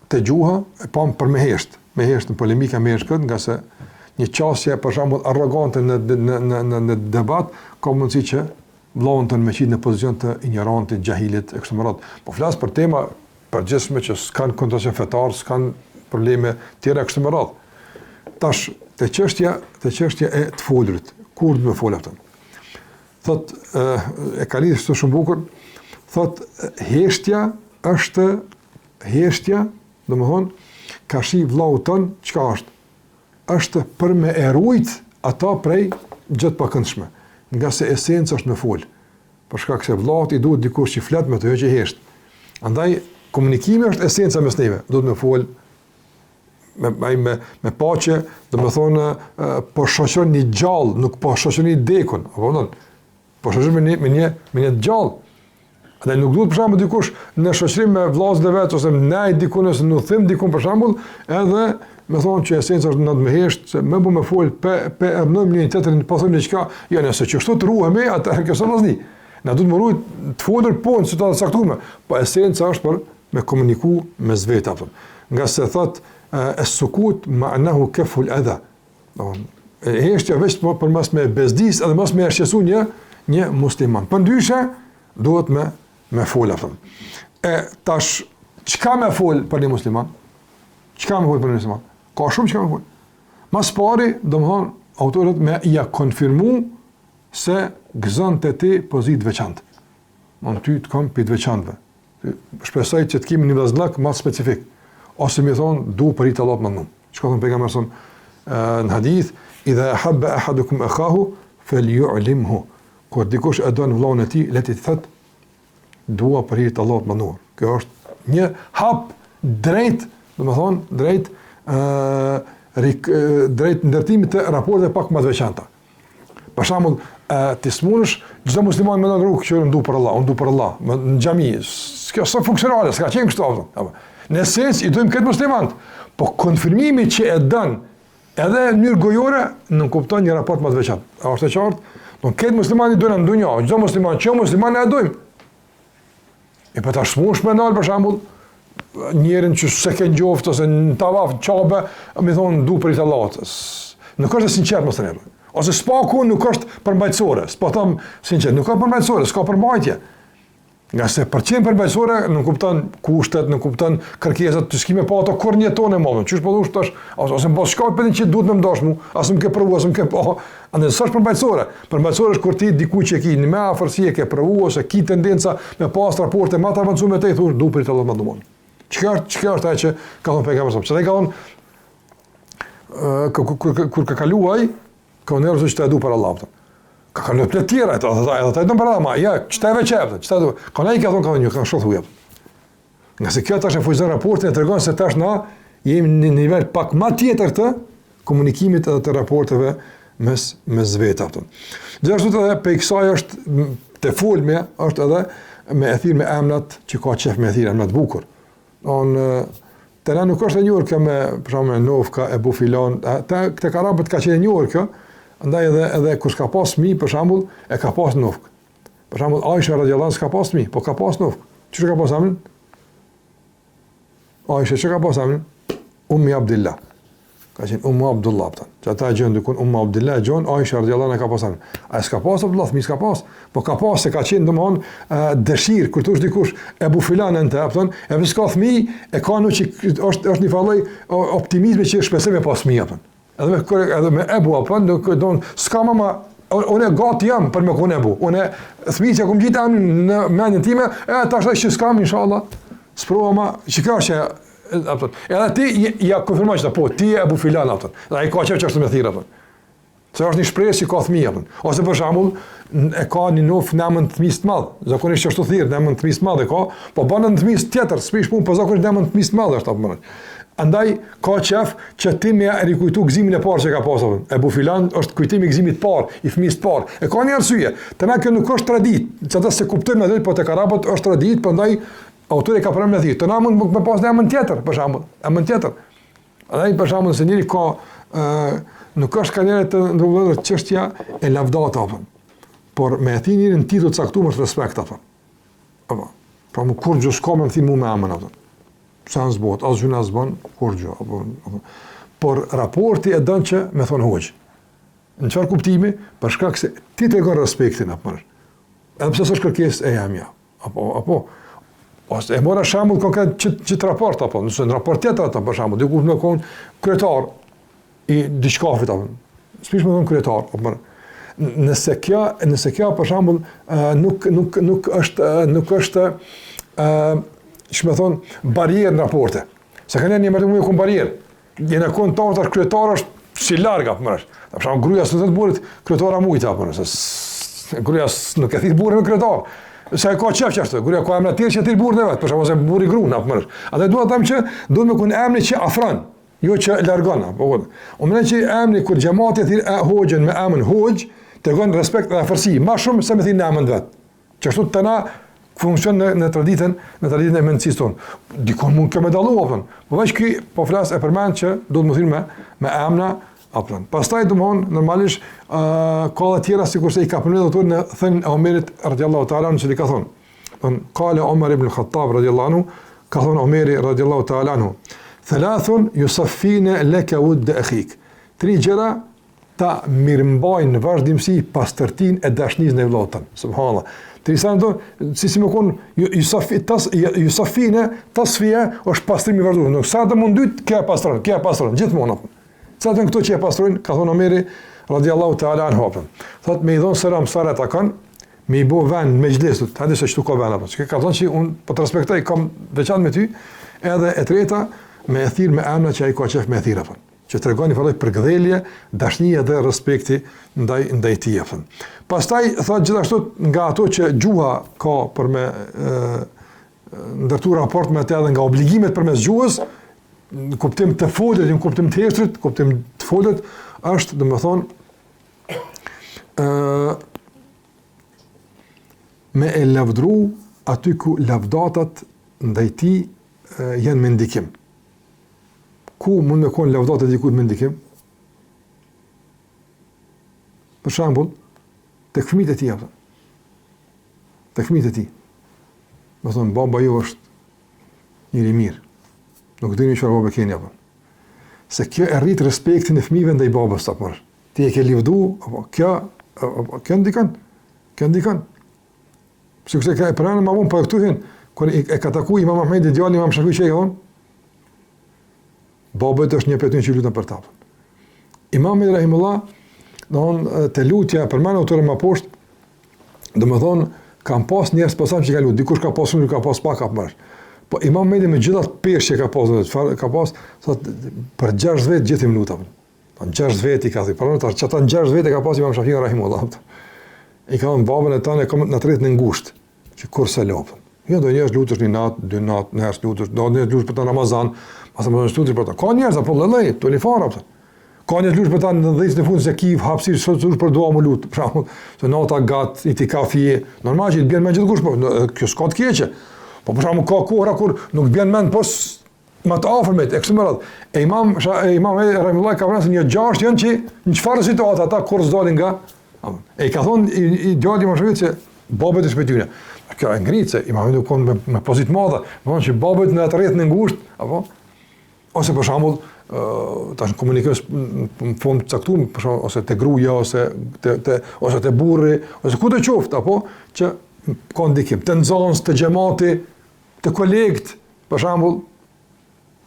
te gjuha, e pam për me hesht në polemika me hesht këtë, nga se një qasje, për shembull, arrogante në debat, ka mundësi që vllahun tonë me qitë në pozicion të ignorantit, gjahilit, e kështu me radhë. Po flas për tema përgjithshme që s'kan kontracion fetar, s'kan probleme tjera e kështu me radhë. Tash, te çështja e të folurit, kur do të fol atë? Thot e ka lidhur së shumë bukur, thot heshtja është heshtja, domethënë ka shi vllahu ton çka është për me erujt ata prej gjëtë pakëndshme, nga se esenca është me folë, për shkak se vllahut i duhet dikush që flet me të jo që hesht. Andaj, komunikimi është esenca mes neve, duhet me folë, me paqe, do me thonë, po shoqëron një gjallë, nuk po shoqëron një dekun, po shoqëron me një gjallë. Andaj nuk duhet për shembull dikush në shoqërim me vllazët e vet ose ndaj dikun ose në udhim dikun për shembull, edhe me thonë që esenca është në të më hesht, se me bu me folë pe ernëm një tjetërin, po thëmë një qka, ja nëse që shtu të ruhemi, atë kësë nëzni. Na du të më rujt të folër po në situatë saktume, po esenca është për me komuniku me zveta. Nga se thot, e sukut ma anahu keful edha. E heshtja veç për mas me bezdis, edhe mas me eshqesu një musliman. Për ndyshe, duhet me folë. E tash, qka me folë për një musliman? Qka me folë për një musliman? Ka shumë që ka me folë. Mas pari, do më thonë, autorët me ja konfirmu se gëzën të ti pozit veçantë. Në ty të kam për të veçantëve. Shpesaj që të kemi një vazhlak ma specifik. Ose mi thonë, du për i të allot më nëmë. Që ka thonë pejgamberi në hadith, idha habba ahadukum akhahu falyu'limhu. Kur dikush e don vllahun e tij, le t'i thot dua për hir të Allahut më nduar. Kjo është një hap drejt, domethënë drejt ndërtimit të raporteve pak më të veçanta. Për shembull, ti smunësh çdo musliman me në rrugë që unë du për Allah, në xhami. Kjo është funksionale, s'ka qenë kështu. Në esencë i dojmë këtë muslimant, po konfirmimi që e dën edhe në mënyrë gojore nuk kupton një raport më të veçantë. A është e qartë? Don këtë musliman i dojmë në dunjë, çdo musliman që musliman e dojmë. E për ta shmush me nalë, për shembull, njerin që se ke njoftë, ose në tavaf, në qabe, mi thonë, du për i të Allahut. Nuk është e sinqert, më thënë. Ose spaku nuk është përmbajtësore. S'po them sinqert, nuk ka përmbajtësore, s'ka përmbajtje. Nga se për qenë përmbajtësore, nuk kupton kushtet, nuk kupton kërkesat, të s'kime pa ato kur një tonë e modën. Qysh po dush tash, ose më shkoj për një që duhet më mdosh mu, as më ke provu, as më ke pa. Andaj s'është përmbajtësore. Përmbajtësore është kur ti diku që ke në më afërsi e ke provu ose ke tendenca me pas raporte më të avancuar me te, thosh du për të Allah më domon. Çka është ajo që ka thonë pejgamberi sa. Çfarë ka thonë kur ka kaluaj, ka njerëz që du për Allah. Ka kaluar të tjera, edhe ata do para ma, ja, çtave çepta, çta do. Kanë ai ka thonë kanë një kanë shoh huaj. Nga se kjo tash e fuzon raportin e tregon se tash na jemi në nivel pak më tjetër të komunikimit edhe të raporteve mes vetave. Gjithashtu edhe pe kësaj është të folme, është edhe me e thirr me emrat që ka qef me e thirr emrat bukur. Të na nuk është e njohur kjo me për shembull Novka e Bufilan, te arabët ka qenë e njohur kjo, andaj edhe kur ka pas fëmijë për shembull e ka pas Novk. Për shembull Aisha radhiyallahu anha ka pas fëmijë, po ka pas Novk. Çfarë ka pas emrin? Aisha çka ka pas emrin? Ummi Abdullah. Ka qenë Ummu Abdullah pëtan. Që ata gjënë dykun Ummu Abdullah, gjënë Aisha radhiyallahu anha ka pas emrin. A s'ka pas Abdullah, fëmijë s'ka pas, po ka pas se ka qenë domthon dëshirë, kur thosh dikush e Bufilan në të pëtan, e pse s'ka fëmijë, e ka në që është një falloj optimizmi që shpresoj me pas fëmijë pëtan. Edhe me Ebu pëtan, do s'ka mama, unë gati jam për me kon Ebu. Unë fëmijë që kum gjitë emrin në mendjen time, tash që s'kam inshallah. Sprova ma, çka që edhe ti ja konfirmoj që po ti e Bufilan atë. Ai ka qef që është me thirr atë. Se është një shpresë që ka fëmijë atë. Ose për shembull e ka një nof namën të fëmijës të madh. Zakonisht është thirr namën të fëmijës të madh e ka, po bën në fëmijës tjetër, s'pish punë, po zakonisht namën të fëmijës të madh është atë. Andaj ka qef që ti më rikujtu gëzimin e parë që ka pasur. E Bufilan është kujtimi i gëzimit të parë, i fëmijës të parë. E ka një arsye. Tana kjo nuk është traditë, çata se kuptojmë atë, po tek arabët është traditë, prandaj autori ka pranë me thirr. Të na mund me pas në emën tjetër, për shembull, emën tjetër. Andaj për shembull se njëri ka nuk është ka njëri të ndërlidhur çështja e lavdat apo. Por me thirrjen në titull caktuar është respekt apo. Apo. Pra më kur gjë s'ka më thirr mua me emën apo. Sa zbot, as gjuna zbon, kur gjë apo. Por raporti e don që me thon hoq. Në çfarë kuptimi? Për shkak se ti tregon respektin apo. Edhe pse s'është kërkesë e jam ja. Apo ose e mora shembull konkret çit raport apo nëse në raport tjetër ato për shembull diku më kon kryetar i diçkafit apo spish më von kryetar apo nëse kjo për shembull nuk është ç'më thon barierë në raporte se kanë një më kon barierë jena kon tash kryetar është si larg apo më për shembull gruaja s'u thot burrit kryetara mujt apo nëse gruaja nuk e thit burrin me kryetar. Se ka qef që ashtu, gruaja ka emra të tjerë që thirr burrin e vet, për shembull se burri gruan apo më. Atë dua të them që duhet me kon emri që afron, jo që largon apo. Unë mendoj që emri kur xhamati thirr hoxhën me emrin hoxh, tregon respekt dhe afërsi, më shumë se me thirr emrin vet. Që ashtu tana funksionon në traditën e mendësisë tonë. Dikon mund të më dallu apo. Po veç ky po flas e përmend që duhet më thirr me emra apo. Pastaj domthon normalisht ka dhe tjera sikurse i ka përmendur autori në thënë Omerit radhiyallahu ta'ala anhu që ka thonë. Qala Umar ibn al-Khattab radhiyallahu anhu, ka thonë Omeri radhiyallahu ta'ala anhu, thalathun yusaffina laka wudd akhik. Tri gjëra ta mirëmbajnë në vazhdimsi pastërtinë e dashurisë në vëllotën. Subhanallah. Tri sa do si më kon yusaffina tasfiya është pastrimi i vazhdueshëm. Nuk sa të mundyt kë pastron gjithmonë. Sa të këto që e pastrojnë, ka thonë Omeri radhiyallahu ta'ala anhu. Thot me i dhon selam sa ata kanë, me i bë vend me xhlesut, hadi se çtu ka vend apo. Çka ka thonë që un po të respektoj kam veçantë me ty, edhe e treta me e thirr me emra që ai ka qef me e thirr apo. Që tregoni filloj përgdhelje, dashnie dhe respekti ndaj tij apo. Pastaj thot gjithashtu nga ato që gjuha ka për me ndërtuar raport me atë edhe nga obligimet përmes gjuhës, në kuptim të folët, në kuptim të heshtrit, kuptim të folët, është, dhe më thonë, me e lavdru aty ku lavdatat ndaj ti janë me ndikim. Ku mund me konë lavdatat dikut me ndikim? Për shambull, të fëmijët e ti, të fëmijët e ti. më thonë, baba ju është njëri mirë. Nuk dini çfarë baba keni apo. Se kjo e rrit respektin e fëmijëve ndaj babës apo. Ti e ke livdu, apo kjo ndikon. Sikur ka e pranë më vonë po këtu hin, kur e ka taku Imam Ahmedi djalin Imam Shafiu që e thonë, baba është një prej tyre që lutan për ta. Imam rahimullah, te lutja për mëna autore më poshtë, domethënë kam pas njerëz pasam që ka lutur, dikush ka pasur, ka pas pak apo më. Po Imam Ahmedi me gjithat peshë që ka pasur, çfarë ka pas, thotë për 6 vjet gjithë minuta. Po 6 vjet i ka thënë, por çata 6 vjet e ka pas Imam Shafiu rahimullah. I ka thënë babën e tonë në tret në ngushtë, që kur se lopën. Jo do njerëz lutesh një natë, 2 natë, njerëz lutesh, do njerëz lutesh për ta Ramazan, pas Ramazan lutesh për ta. Ka njerëz apo lëllë, to li fara apo. Ka njerëz lutesh për ta në 10 në fund se kiv hapësir sot për dua më lut. Për shembull, se nota gat, itikafi, normal që të bën me gjithkusht, po kjo s'ka të keqe. Po për shembull ka kohra kur nuk bën mend pos më të afërmit, e kështu me radhë. E Imam rahimullah ka vrasë një 6 janë që në çfarë situatë ata kur s'dalin nga. E ka thonë i djali më shpejt se babët e shpejtyne. Kjo e ngritë se Imam nuk konë me pozit madhe, më thonë që babët në atë rreth në ngushtë, apo? Ose për shembull, tash komunikojmë në fund caktuar, për shembull, ose te gruaja, ose te burri, ose ku do qoftë, apo që ka ndikim, të nxënës, të xhamati, të kolegët, për shembull,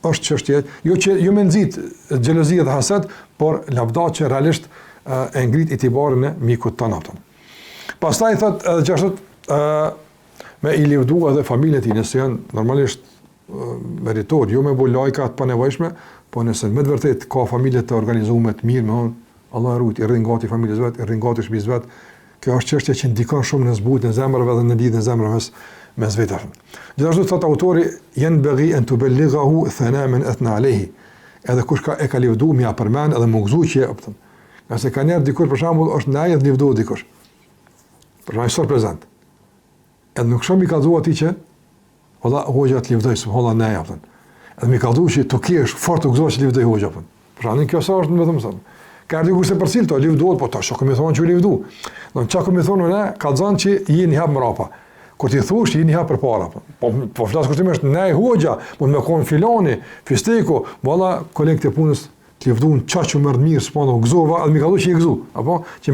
është çështje, jo me nxit xhelozia dhe hased, por lavda që realisht e ngrit itibarin e mikut tonë atë. Pastaj thotë edhe gjithashtu me i livdu edhe familjen e tij, nëse janë normalisht meritor, jo me bu lajka të panevojshme, po nëse me të vërtet ka familje të organizuar të mirë, Allah e ruajt, i rrin gati familjes vet, i rrin gati shtëpisë vet. Kjo është çështje që ndikon shumë në zbutjen e zemrave dhe në lidhjen e zemrave mes vetave. Gjithashtu thot autori, yanbaghi an tuballighahu thanaman athna alayhi. Edhe kush e ka livdu më përmend edhe më gëzuar që nëse ka njerë dikur për shembull është në ajet livdu dikush. Për shembull sot prezant. Edhe nuk shumë i ka dhua ti që holla hoxha të livdoj, holla ne japën. Edhe mi ka dhua që të kesh fort të gëzosh që livdoj hoxha japën. Për shembull kjo sa është më thëmë thëmë. Ka ardhur kurse përcil to livduot, po tash që më thonë që livdu. Don çka më thonë ne, ka thënë që jeni hap mrapa. Kur ti thosh jeni hap përpara. Po flas kushtimisht ne hoxha, mund më kon filoni, fisteku, valla kolekte punës livdun çaqë më mirë s'po gëzova, edhe më ka thënë që i gëzu, apo që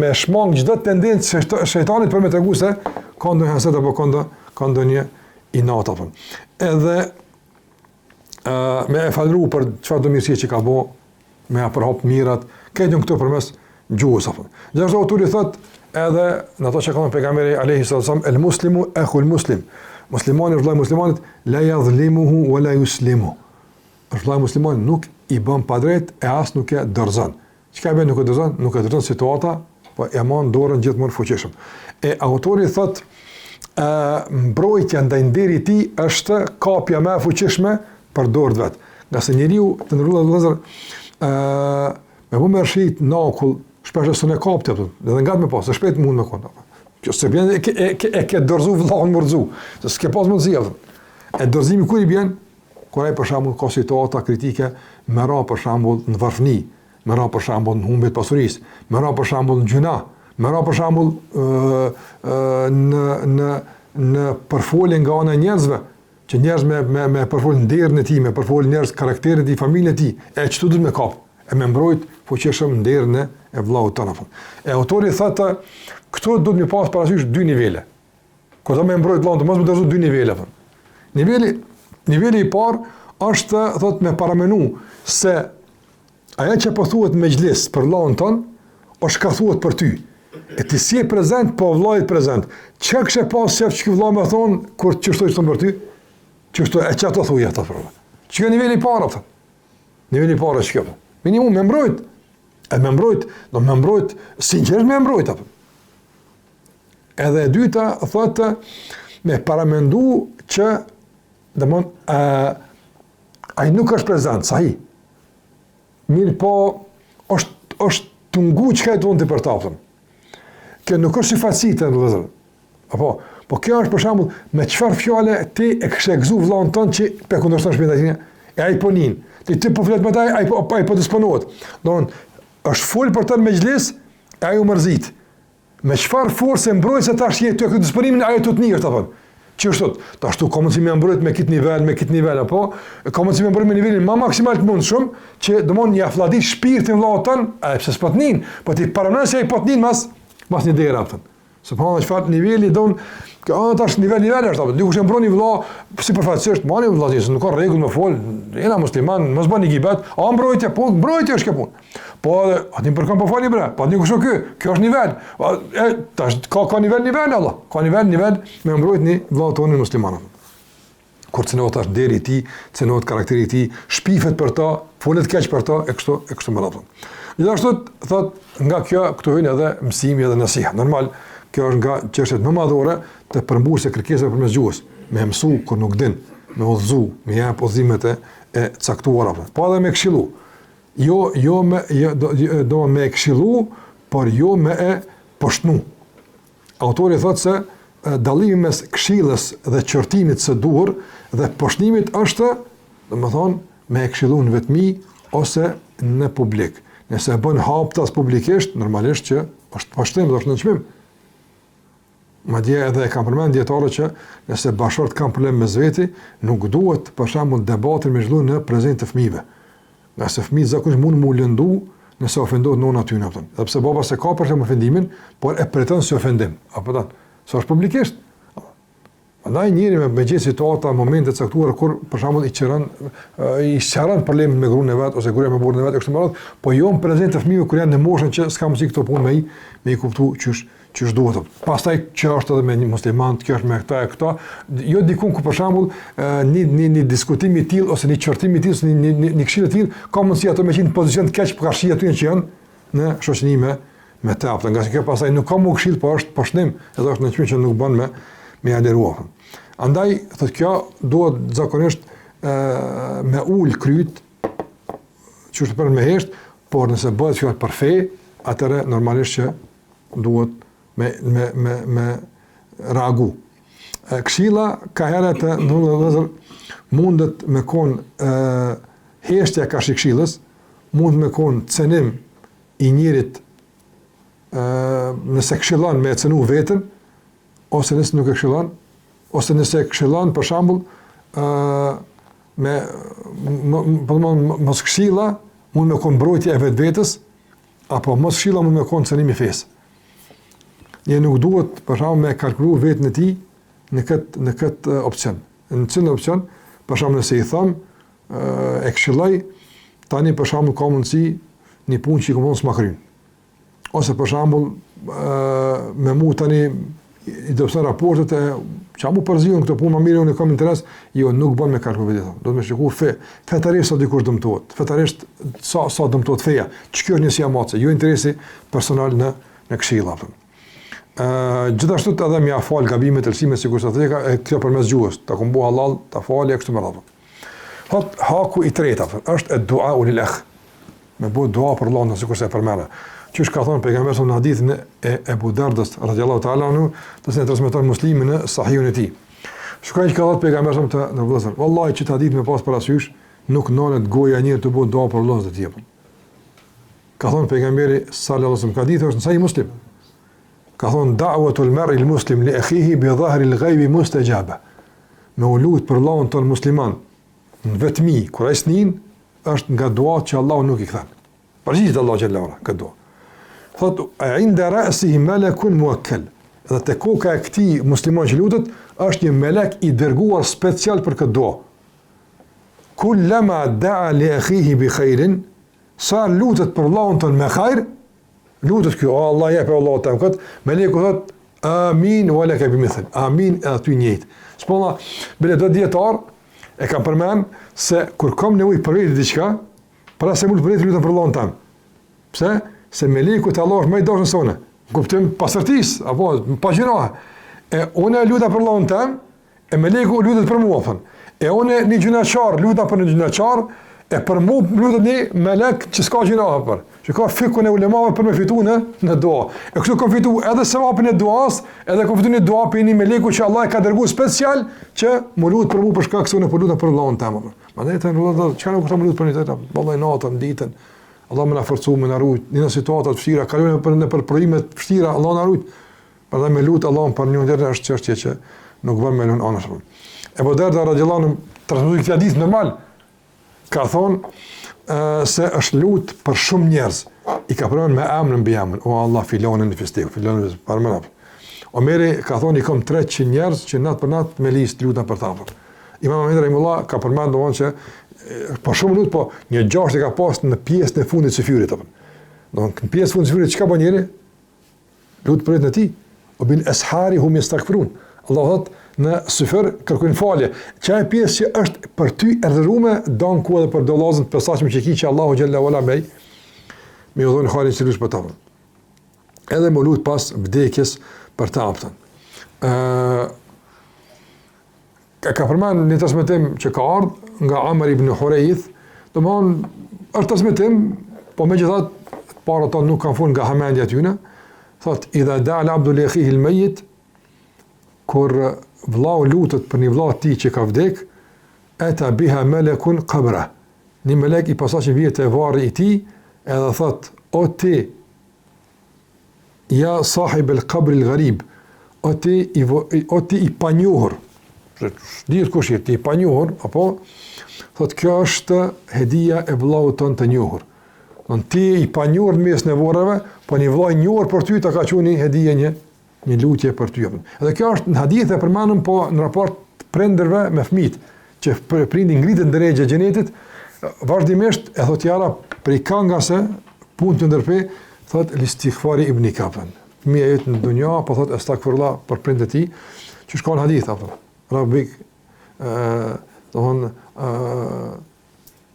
me shmang çdo tendencë shejtanit për me tregu se ka ndonjë haset apo ka ndonjë inat apo. Edhe me e falëru për çfarë do mirësi që ka bë, me aprop mirat, këtë këto përmes gjuhës apo. Gjithashtu autori thotë edhe në ato që ka thënë pejgamberi alayhi sallam, el muslimu akhul muslim. Muslimani vëllai muslimanit la yadhlimuhu wa la yuslimu. Vëllai musliman nuk i bën pa drejt e as nuk e dorëzon. Çka bën nuk e dorëzon? Nuk e dorëzon situata, po e mban dorën gjithmonë fuqishëm. E autori thotë mbrojtja ndaj nderit i tij është kapja më e fuqishme për dorën vet. Nga se njeriu të ndërruar vëllazër me vëmë rshit nakull shpesh s'u ne kapte atë. Edhe ngat më pas, se shpejt mund me kon. Kjo se bën e ke dorëzu vllahun murzu. Se s'ke pas mundësi atë. E dorëzimi kur i bën? Kur ai për shembull ka situata kritike, më ra për shembull në varfëni, më ra për shembull në humbje të pasurisë, më ra për shembull në gjuna, më ra për shembull në përfolje nga ana e njerëzve, që njerëz me përfol nderin e tij, me përfol njerëz karakterin e tij, familjen e tij, e çtu duhet me kap, e me mbrojt fuqishëm nderin e vllahu tonë. E autori thotë, këtu duhet me pas parasysh 2 nivele. Kur do me mbrojt vllahun, mos më dorëzo 2 nivele. Niveli i parë është thotë me paramenu se ajo që po thuhet me xhlis për vllahun ton, është ka thuhet për ty. E ti si e prezant, po vllajt prezant. Çka kishte pas se çka vllau më thon kur çështoj të për ty? Çështoj e çfarë thuaj ata për. Çka niveli i parë atë? Niveli i parë është kjo. Minimum me mbrojt. E me mbrojt, do me mbrojt sinqerisht me mbrojt apo. Edhe e dyta thotë me paramendu që domthon ai nuk është prezant, sa i. Mirë po është të ngu çka do të për ta. Kjo nuk është sifacitë në vëllazër. Apo, po kjo është për shembull me çfarë fjale ti e kishe gëzu vllahun ton që pe kundërshton shpinën e ai ponin. Ti po flet me ai po disponohet. Domthon është fol për të me xhlis, ai u mërzit. Me çfarë forcë mbrojtëse tash je ty këtë disponimin ai të njëjtë apo. Që është thot, ta ashtu ka mundësi me mbrojt me këtë nivel, apo ka mundësi me mbrojt me nivelin më maksimal të mundshëm, që domon ja fladit shpirtin vëllau ton, pse s'potnin, po ti paranon se ai potnin mas një derë aftën. Subhanallahu çfarë niveli don, tash nivel është apo dikush e mbroni vëllau sipërfaqësisht, mani vëllazis, nuk ka rregull me fol, jena musliman, mos bani gibet, mbrojtje, po mbrojtje është kjo punë. Po aty për kam po fali bre, po diku kjo është nivel. Tash ka nivel Allah. Ka nivel me mbrojtni vëllaut tonë muslimanë. Kur cënohet tash deri i tij, cënohet karakteri i tij, shpifet për ta, folet keq për ta e kështu me radhë. Gjithashtu thot nga kjo këtu vjen edhe mësimi edhe nasiha. Normal, kjo është nga çështjet më madhore të përmbushjes së kërkesave përmes gjuhës. Me mësu kur nuk din, me udhëzu, me jap udhëzimet e caktuara. Po edhe me këshillu. Do me këshillu, por jo me e poshtnu. Autori thot se dallimi mes këshillës dhe qortimit së duhur dhe poshtnimit është, domethënë, me e këshillu në vetmi ose në publik. Nëse bën haptas publikisht, normalisht që është poshtim, është nënçmim. Madje edhe e kam përmend dietarët që nëse bashkët kanë problem me zveti, nuk duhet për shembull debatin me zhvillu në prezencë të fëmijëve. Nëse fëmijët zakonisht mund mu lëndu nëse ofendohet nëna aty apo. Edhe pse baba se ka për shembull ofendimin, por e pretendon se ofendim. Apo ta, s'është publikisht. Andaj njëri me gjithë situata, momente caktuara kur për shembull i çaron problemin me gruan e vet ose gruaja me burrin e vet kështu më radh, po jo në prezencë të fëmijëve kur janë në moshën që s'ka mundësi këto punë me i kuptu ç'është duhet. Pastaj që është edhe me një musliman, kjo është me këta, jo dikun ku për shembull një diskutim i tillë ose një çortim i tillë ose një këshill i tillë ka mundësi ato me qenë në pozicion të keq për karshi aty që janë në shoqëni me ta, nga se kjo pastaj nuk ka më këshill, po është poshtim, edhe është në çmim që nuk bën me aderuar. Andaj thotë kjo duhet zakonisht me ul kryt çështë për me hesht, por nëse bëhet fjalë për fe, atëherë normalisht që duhet me reagu. Këshilla ka herët mundet me kon heshtja ka këshillës, mund me kon cënim i njerit nëse këshillon me cënu vetën, ose nëse nuk e këshillon, ose nëse këshillon për shembull mos këshilla mund me kon mbrojtje e vetvetes, apo mos këshilla mund me kon cënim i fesë. Një nuk duhet për shembull me kalkulu vetën e tij në këtë opcion. Në cilën opcion, për shembull nëse i them e këshilloj tani për shembull ka mundësi një punë që mos ma kryen. Ose për shembull me mu tani i do të thonë raportet e çamu përzion këto punë më mirë unë kam interes, jo nuk bën me kalkul vetë. Do të më shikoj fetarisht sa dikush dëmtohet. Fetarisht sa dëmtohet feja. Ç'kjo është një siamace, jo interesi personal në këshilla. Gjithashtu edhe më afal gabimet e lësimit sikur sa theka kjo përmes gjuhës, ta kumbo halal, ta falë kështu me radhë. Haku i tretë është dua ulil akh. Me bëu dua për Allahun sikur se përmend. Qysh ka thonë pejgamberi në hadithin e Ebu Dardës radhiyallahu ta'ala anhu, të cilin e transmeton Muslimi në Sahihun e tij. Shikoj që ka thënë pejgamberi në vëllazër, vallahi që ta ditë me pas parasysh, nuk nonet goja një të bëj dua për Allahun të tij. Ka thonë pejgamberi sallallahu alaihi wasallam, ka ditë është në Sahih Muslim. Ka thonë da'watul mar'i al-muslim li akhihi bi dhahri al-ghaibi mustajaba. Me u lut për Allahun ton musliman në vetmi kur ai snin është nga duat që Allahu nuk i kthen. Përgjigjet Allahu xhallahu ala ka dua. Thot, inda ra'sihi malakun muwakkal. Dhe te koka e këtij musliman që lutet është një melek i dërguar special për këtë dua. Kullama da'a li akhihi bi khairin, sa lutet për Allahun ton me khair, lutet kjo, Allah jep Allahu tam kët, meleku thot amin wa laka bimithl. Amin aty njëjtë. S'pona bile do dietar e kam përmend se kur kam nevojë për vetë diçka, para se mund të lutem për Allahun tam. Pse? Se meleku të Allah është më i dashur se unë. Kuptim pasërtis, apo pa gjëra. E unë lutem për Allahun tam, e meleku lutet për mua thon. E unë një gjunaqar lutem për një gjunaqar, e për mua lutet një melek që s'ka gjëra për. Që ka fikun e ulemave për me fitu në dua. E kështu kam fitu edhe sevapin e duas, edhe kam fitu një dua për një meleku që Allah e ka dërguar special që më lut për mua për shkak se unë po lutem për Allahun tam. Mandej të lutem, çka nuk kam lutur për një tjetër, vallahi natën, ditën. Allah më na forcoj, më na ruaj në situata të vështira, kalojmë për provimet të vështira, Allah na ruaj. Prandaj me lut Allahun për një ndër është çështje që nuk bën me lënë anash. Ebu Derda radiallahu anhu transmetoi këtë hadith normal, ka thonë se është lutë për shumë njerëz, i ka përmend me emrin mbi emrin, o Allah filonin në festiv, filonin për mënap. Omeri ka thonë i kam 300 njerëz që natë për natë me listë lutën për ta. Imam Ahmed rahimullah ka përmendur domthonjë që po shumë lutë, po një 6 e ka pas në pjesën e fundit të fyrit apo. Domthonjë në pjesën e fundit të fyrit çka bën njëri? Lut për të tij. O bin ashari hum yastaghfirun. Allah thotë në syfër kërkojnë falje. Çaj pjesë që është për ty erdhërume don ku edhe për dollazën të posaçme që ki që Allahu xhalla wala me u dhon halin që lush për ta. Edhe më lut pas vdekjes për ta aptën. Ka përmend një transmetim që ka ardhur nga Amr ibn Hurayth, domthon është transmetim, po megjithatë para ato nuk kanë fund nga hamendja tyne. Thot idha da'al abdu li akhihi al-mayyit, kur vllau lutet për një vllau të tij që ka vdek, ata biha malakun qabra. Një melek i posaçëm vjen te varri i tij, edhe thot o ti ja sahib al-qabr al-gharib, o ti i panjohur. Dihet kush je ti i panjohur, apo thot kjo është hedia e vllaut ton të njohur. Don ti i panjohur mes nevorave, po një vllai i njohur për ty ta ka qenë hedia një lutje për ty. Edhe kjo është në hadith e përmendur po në raport prindërve me fëmijët, që prindi ngritet në drejtë xhenetit, vazhdimisht e thot jara prej kangase punë të ndërpe, thot istighfari ibn Kapan. Fëmia jetë në dunja, po thot astaghfirullah për prindët e tij, që shkon hadith apo. Rabbik dohon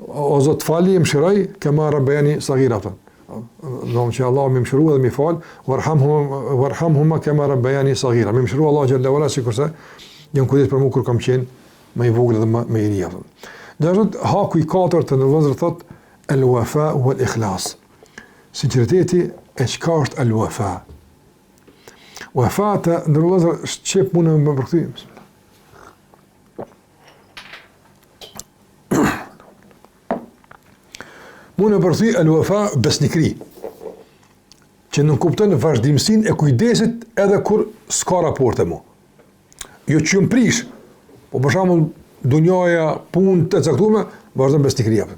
o Zot fali më shiroj kema rabbani saghira. Dohon që Allah më mëshirua dhe më fal, warhamhuma kema rabbani saghira. Më mëshirua Allah xhalla wala sikurse jam kujdes për mua kur kam qenë më i vogël dhe më i ri. Gjithashtu haku i katërt në vëzër thot al-wafa wal ikhlas. Sinqeriteti e çka është al-wafa. Wafata në vëzër çep mund më përkthy. Mund të përthy al-wafa besnikri, që nuk kupton vazhdimsinë e kujdesit edhe kur s'ka raporte mu. Jo që më prish, po për shembull dunjaja, punë të caktuara, vazhdon besnikria.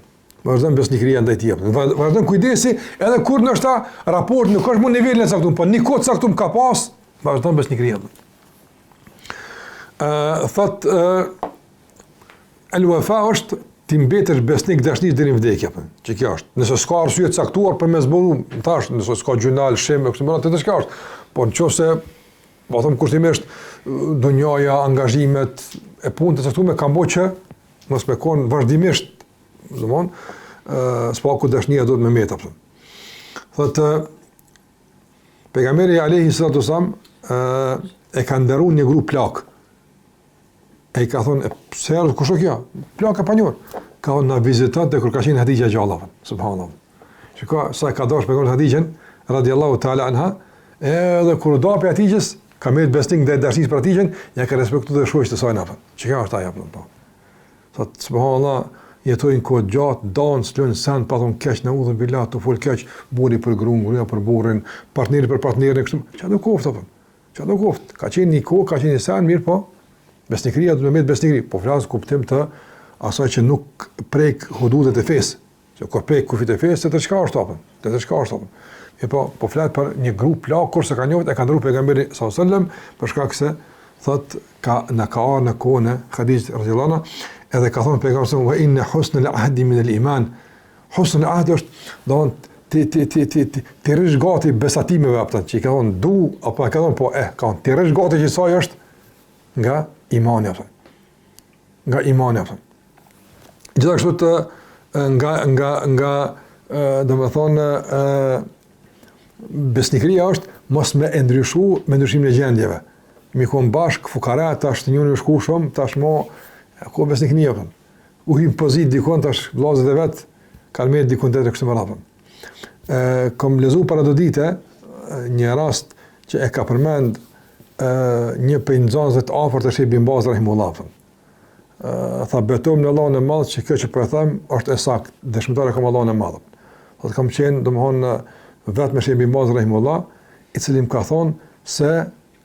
Vazhdon besnikria ndaj tij. Vazhdon kujdesi edhe kur ndoshta raporti nuk është më në nivelin e caktuar, po një kohë caktuar ka pas, vazhdon besnikria. Thot al-wafa është ti mbetesh besnik dashnit deri në vdekje. Që kjo është. Nëse s'ka arsye të caktuar për me zbulu, thash, nëse s'ka gjunal, shem, kështu më radhë, çka është. Po nëse, po them kushtimisht, donjaja, angazhimet e punës të caktuara kanë bëu që mos me kon vazhdimisht, domthon, spaku dashnia do të më met apo. Thotë pejgamberi alayhi salatu wasallam e ka ndëruar një grup plak. E ka thonë, pse erdhë kush kjo? Plaka pa njohur. Ka na vizitat dhe kur ka qenë Hadija gjallave. Subhanallahu. Shikoj sa ka dashur pejgamberi Hadijën radiallahu ta'ala anha, edhe kur dopi Hadijës ka me besnik ndaj dashisë për Hadijën, ja ka respektuar dhe shoqët e saj nafa. Çka është ajo po? Thot subhanallahu, jetojnë kohë gjatë, dan s'lën sen pa thon keq në udhën bilat, të fol keq, burri për gruan, gruaja për burrin, partneri për partnerin kështu. Çfarë do koft apo? Çfarë do koft? Ka qenë një kohë, ka qenë sen mirë po. Besnikria do të më besnikri, po flas kuptim të asaj që nuk prek hududet e fesë. Që kur prek kufit e fesë, të çka është apo? Të çka është apo? E po flas për një grup plakur se ka njohur e ka ndruar pejgamberi sallallahu alajhi wasallam për shkak se thot ka në kohën e Hadijës radhiyallahu anha, edhe ka thënë pejgamberi wa inna husnul ahdi min al-iman. Husnul ahdi është don ti rresh gati besatimeve apo që ka thënë du apo ka thënë po ka ti rresh gati që sa është nga imani apo. Nga imani apo. Gjithashtu të nga domethënë besnikëria është mos me ndryshu me ndryshimin e gjendjeve. Mi kon bashk fukara tash të njëri shku shumë, tashmo ku besnikënia apo. U him pozit dikon tash vllazët e vet kanë me dikon tjetër kështu më radhën. Kom lezu para do dite një rast që e ka përmend një për nxënësve të afërt të Shejh bin Baz rahimullah. Tha betojmë në Allahun e Madh që kjo që po e them është e saktë, dëshmitar e kam Allahun e Madh. Thotë kam qenë domthon vetëm me Shejh bin Baz rahimullah, i cili më ka thonë se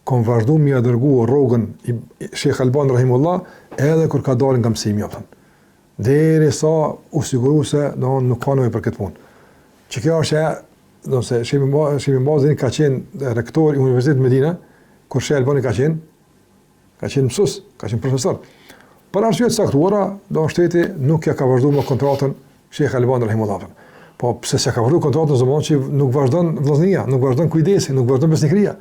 kom vazhdu mi a dërgu rrogën i Shekh Albani rahimullah, edhe kur ka dalin nga mësimi aftën. Deri sa u siguru se nuk ka nevojë për këtë punë. Që kjo është se Shemi Mazini ka qenë rektor i Universitetit Medina, kur Shekh Albani ka qenë mësus, ka qenë profesor. Për arsye të saktuara, shteti nuk ja ka vazhdu me kontratën Shekh Albani rahimullah. Po pse s'ja ka vazhdu kontratën zëmon që nuk vazhdon vllaznia, nuk vazhdon kujdesi, nuk vazhdon besnikëria.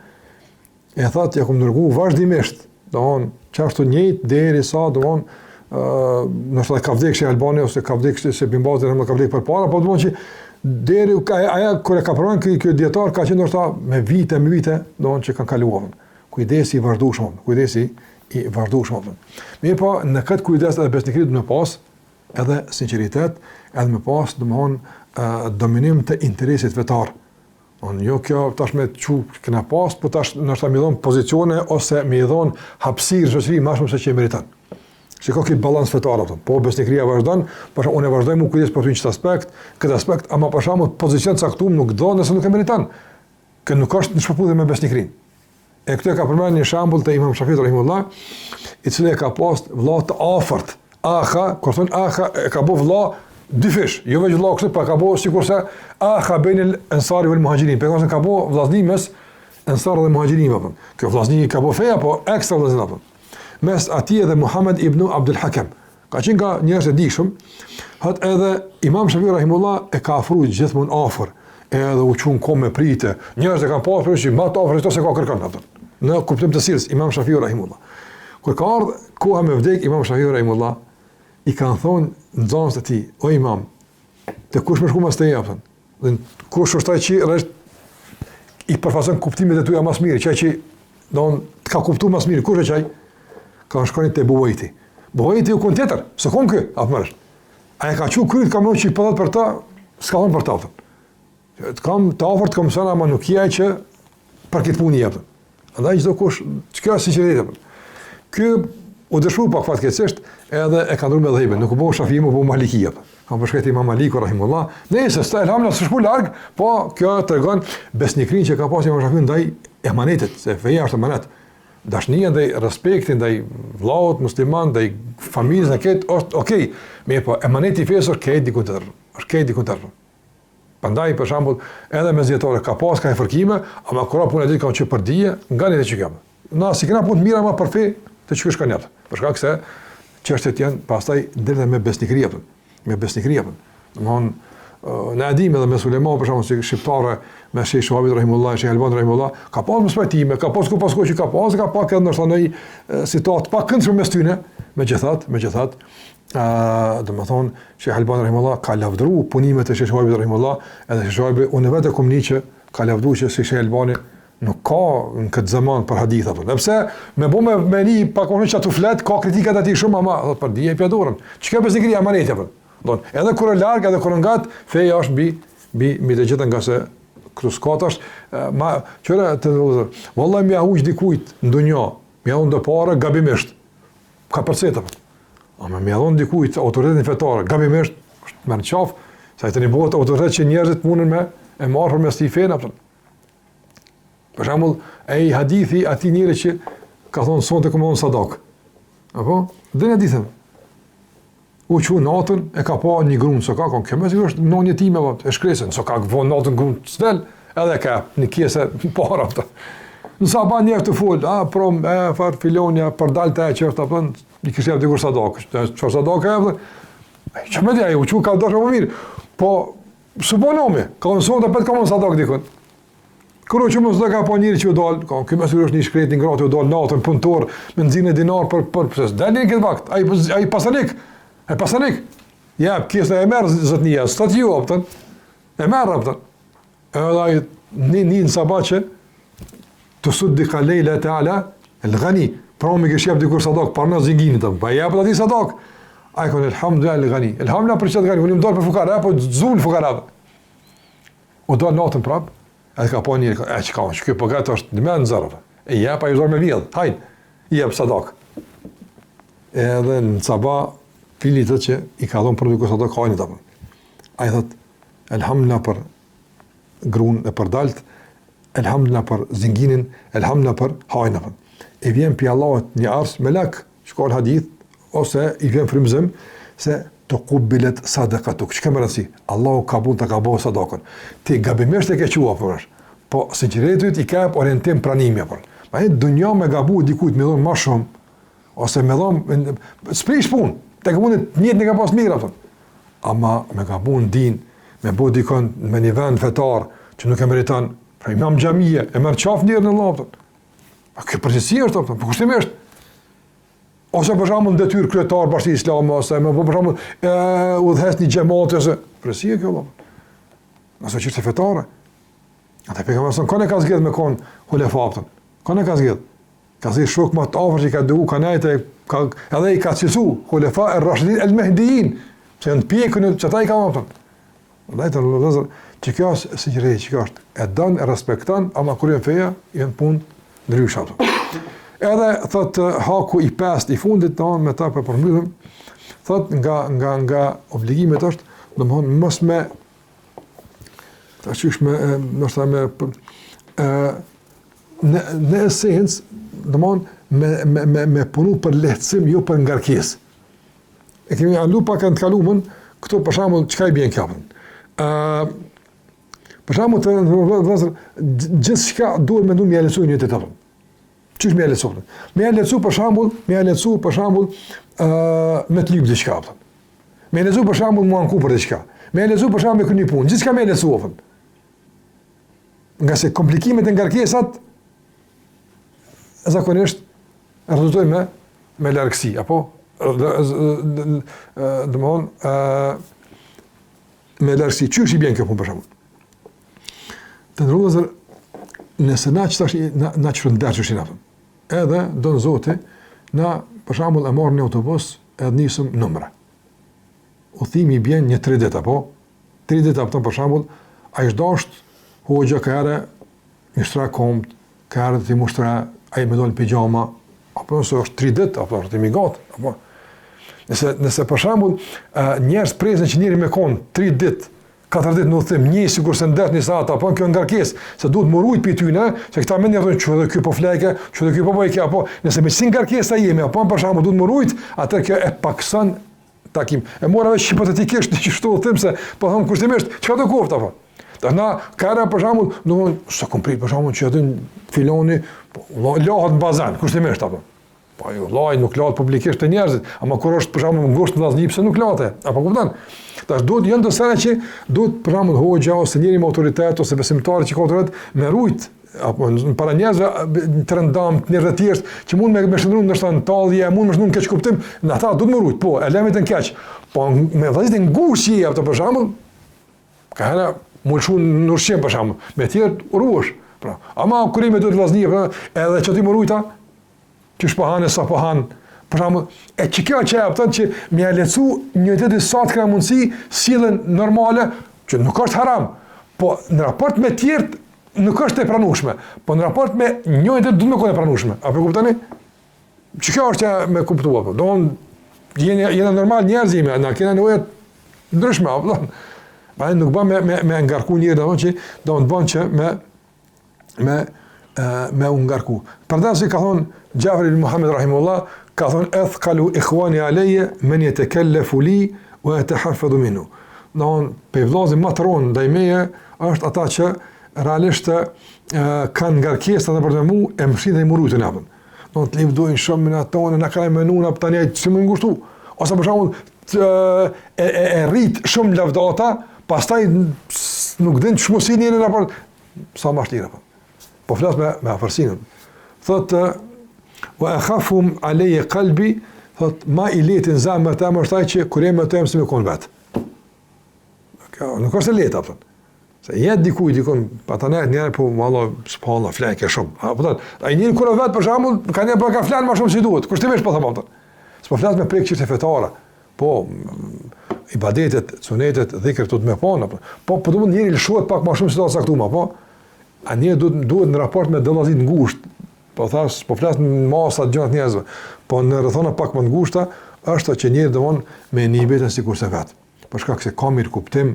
E thatë ja kom nërgu vazhdimisht, qashtu njëjtë derisa nështë ka vdek Shekh Albani ose ka vdek se Bimbazi ka vdek përpara, po që deri aja kur e ka pranuar ky dietar ka qenë ndoshta me vite që kanë kaluar. Kujdesi i vazhdueshëm. Mirë po në këtë kujdes edhe besnikërit do të pas edhe sinqeritet, edhe me pas dominim të interesit vetar. Jo kjo tash me çu kena pas, po tash ndoshta më dhon pozicione ose më dhon hapësirë shoqëri më shumë se që meriton. Shiko këtë balans fetar apo. Po besnikëria vazhdon, por unë vazhdoj me kujdes për këtë aspekt, ama për shembull pozicion caktuar nuk do nëse nuk e meriton. Kë nuk është në shpërputhje me besnikërinë. E këtë ka përmendur një shembull të Imam Shafiut rahimullah, i cili ka pas vëlla të afërt. Kur thon e ka bëu vëlla dy fish, jo vetë vëlla kështu, pa ka bëu sikurse bainel ansari wal muhajirin. Për ka bëu vllazni mes ansar dhe muhajirin apo. Kjo vllazni ka bëu feja, po ekstra vllazni apo. Mes atij dhe Muhammad ibn Abdul Hakim. Ka qenë nga njerëz të dikshëm, edhe Imam Shafiu rahimullah e ka afruar gjithmonë afër, edhe u çon kom me prite. Njerëz e kanë pasur që më të afër se ka kërkon atë. Në kuptim të sillës Imam Shafiu rahimullah. Kur ka ardhur koha me vdek Imam Shafiu rahimullah, i kanë thonë nxënës të tij, o Imam, te kush më shku mas te japën? Dhe kush është ai që rresht i përfason kuptimet e tua më së miri, që të ka kuptuar më së miri, kush është ai? Ka shkoni te Buhajti. Buhajti u kon tjetër, s'e kon kë, apo më. Ai ka thënë kryt kam që i pëllat për ta, s'ka von për ta. Të kam të afërt kam sana, ama nuk jaj që për këtë punë jep. Andaj çdo kush, çka është sinqeritet. Ky u dëshmoi pak fatkeqësisht, edhe e ka ndruar me dhëbën, nuk u bë Shafiu, u bë Maliki apo. Ka përshkruar Imam Maliku rahimullah. Nëse sta elhamna s'u shpu larg, po kjo tregon besnikërinë që ka pasur Imam Shafiu ndaj emanetit, se feja është emanet. Dashnia ndaj respekti ndaj vllaut musliman, ndaj familjes në këtë është okay. Mirë po emaneti i fesë është këtë diku tjetër. Prandaj për shembull edhe me zjetore ka pas ka fërkime, ama kur puna ditë kanë që për dije, ngani të çikam. Na si kena punë mira më për fe të çysh kanë atë. Për shkak se çështjet janë pastaj deri me besnikëri apo. Me besnikëri apo. Domthon në Adim edhe me Sulejman për shembull si shqiptare me Sheikh Shuaib rahimullah, Sheikh Albani rahimullah, ka pas mëspajtime, ka pas që ka pak edhe ndoshta në situatë pa këndshme mes tyre, megjithatë, domethënë Sheikh Albani rahimullah ka lavdëruar punimet e Sheikh Shuaib rahimullah, edhe Sheikh Shuaib unë vetë kom që ka lavdëruar që Sheikh Albani nuk ka në këtë zaman për hadith apo. Sepse me bëmë me një pak më çatu flet, ka kritikat aty shumë, ama për dije pe dorën. Çka besnikëria amanet apo. Edhe kur e larg, edhe kur ngat, feja është mbi të gjitha nga se kruskatash, qëra të vëllezër, vallahi më huaj dikujt në dunjë, më dhon do parë gabimisht. Ka përceta. Ama më dhon dikujt autoritetin fetar gabimisht, më në qaf, sa i tani bëhet autoritet që njerëzit mundën me e marrë përmes tij fen apo. Për shembull, ai hadithi aty njëri që ka thonë sonte komon sadak. Apo? Dhe ne ditëm. U çu natën e ka pa një grunë soka, këmë sigurisht nonjë time apo e shkresën, soka von natën grunë stel, edhe ka një kiesë para aftë. Në saban një të fol, prom far filonia për dalta e çert apo i kishte dikur sadak. Çfarë sadak apo? Çmë dia u çu ka dorë më mirë. Po suponomi, ka sonte pet komon sadak dikon. Kur u çu mos do ka pa njëri që u dal, këmë sigurisht një shkret i ngratë u dal natën punëtor me nxinë dinar për pse dalin këtë vakt. Ai pasanik. E pasanik, ja, kjesë e merë zëtënia, së të ju, optën, e merë, optën. Edhe një në sabat që të sut dika lejle e ala, e lëgani, pra me këshjep dikur sadak, parna zinginit, pa jepët ati sadak. A i konë, elhamdulillah, lëgani. Elhamdulillah për qëtë gani, unë më dorë për fukara, po zunë fukara. U dorë natën prapë, edhe ka po njëri, që ka, që kjo pëgatë është në me në zërë, e jep, a ju dorë me vjedhë, hajnë, jep sadak. Edhe në sabat, fili të që i ka dhonë për dikur sadak hajnit apë. A i thëtë, elhamdulillah për grunë e për dalt, elhamdulillah për zinginin, elhamdulillah për hajnë. E vjen pi Allahut një ars melek, shkon hadith ose i vjen frymzim se të kubilet sadaqatuk. Çka më rëndësi? Allahu ka bën të gaboj sadakën. Ti gabimisht e ke qua për. Po sinqeritetit i ka orientim pranimi apo. Ma e dunja me gabu dikujt me dhon më shumë ose me dhon sprish punë. Tek mundet njëtë në ka pas mirë apo. Ama me gabu në din, me bo dikon me një vend fetar që nuk e meriton, pra imam xhamie e merr qaf njerë në Allah. A kjo përgjithësi është apo? Po kushtimisht. Ose për shembull detyr kryetar Bashkisë Islame ose më për shembull udhëhes një xhamat ose përsi kjo vëllai. Nëse çështë fetare. Ata pejgamberi son kanë ka zgjedh me kon hulefapën. Kanë ka zgjedh. Ka zi shok më të afërt që ka duhu kanajte ka edhe i ka cilësu hulefa ar-rashidin al-mahdiyin. Se janë pjekën që ata i ka marrë. Vallai të lozë që kjo është sinqeritet që është. E don, e respekton, ama kur janë feja, janë punë ndryshe ato. Edhe thot haku i pestë i fundit tonë me ta për përmbyllim, thot nga obligimet është, domthon mos me tash me ndoshta me në esencë, domthon me punu për lehtësim, jo për ngarkesë. E kemi alu pak në të kalumën, këto për shembull çka i bën kapën. Për shembull gjithçka duhet me ndonjë lehtësoj një tetën. Çish më lehtëson. Më lehtësu për shembull, me të lyp diçka. Më lehtësu për shembull mua anku për diçka. Më lehtësu për shembull me këni punë. Gjithçka më lehtësuofën. Nga se komplikimet e ngarkesat zakonisht rezultojnë me largësi, apo domthon me largësi. Çish i bën kjo punë për shembull. Të ndrozë nëse na që tash na çrëndash apo. Edhe don Zoti na për shembull e marr në autobus edhe nisëm numra. Udhimi i bën një 30 apo 30 apo për shembull ai është hoxha ka era mistra komt, ka era ti mostra ai me dol pijama apo nëse është 30 apo është mi gat apo nëse për shembull njerëz presin që njëri me kon 3 ditë 4 ditë në udhim, një sikur se ndet një sa apo kjo ngarkesë, se duhet më rujt pi ty në, se këta mendin thonë çu ky po fleke, çu ky po bëj kjo apo, nëse me sin ngarkesa jemi apo për shembull duhet më rujt, atë kjo e pakson takim. E mora vetë hipotetikisht që shto u them se po them kushtimisht, çka do kuft apo. Na kara për shembull, domthon sa komplet për shembull që aty filoni lahet në bazan, kushtimisht apo. Po jo, laj nuk lahet publikisht të njerëzit, ama kur është për shembull ngushtë vllaznia pse nuk lahet, apo kupton? Tash duhet janë të sera që duhet për shembull hoxha ose njëri me autoritet ose besimtari që ka autoritet me rujt apo para njerëzve të rëndam, njerëz të tjerë që mund me shndrun ndoshta në tallje, mund me shndrun keq kuptim, në ata duhet me rujt, po, e lëmë të keq. Po me vëllezërit e ngushtë ato për shembull, ka hera mulshun në ushqim për shembull, me tjerë ruhesh. Pra, ama kur i me duhet vllaznia, edhe çati më rujta, që shpohanë sa pohan. Për shembull, e çka që apo që më lecu një ditë sa të ka mundsi sillen normale, që nuk është haram, po në raport me tjerë nuk është e pranueshme, po në raport me një ditë duhet të qenë e pranueshme. Apo kuptoni? Çka është me kuptua apo? Don jeni normal njerëz jemi, na kena nevojë ndryshme, apo? Ai nuk bën me ngarku njëri domon që do të bën që me u ngarku. Përndaj si ka thonë Jafar ibn Muhammad rahimahullah, ka thonë athqalu ikhwani alayya man yatakallafu li wa yatahaffadhu minhu. Don pe vllazë më të rënd ndaj meje është ata që realisht kanë ngarkesa për mua e mshin dhe murujtën apo. Don të lëvdojnë shumë në ato në kanë menun apo tani që më ngushtu. Ose për shembull e rrit shumë lavdata, pastaj nuk din çmosin në raport sa më shtirë apo. Po flas me afërsinë. Thotë wa akhafum alayya qalbi, thot ma i letin zemra të më është ai që kur jam me të jam si me kon vet. Kjo nuk është lehtë apo. Se jetë dikun patanet njerë po valla subhanallahu fleke shumë. Apo thot, ai njëri kur vet për shembull kanë bërë ka flan më shumë si duhet. Kushtimisht po them atë. S'po flas me prekë çështë fetare. Po ibadetet, sunetet, dhikrat do të më pon apo. Po do mund njëri lëshohet pak më shumë se do të saktuam apo. A një duhet në raport me dëllazit ngusht, po thash, po flas në masa të gjërat njerëzve, po në rrethona pak më ngushta, është që njëri domon me nibetën sikur se vet. Për shkak se ka mirë kuptim,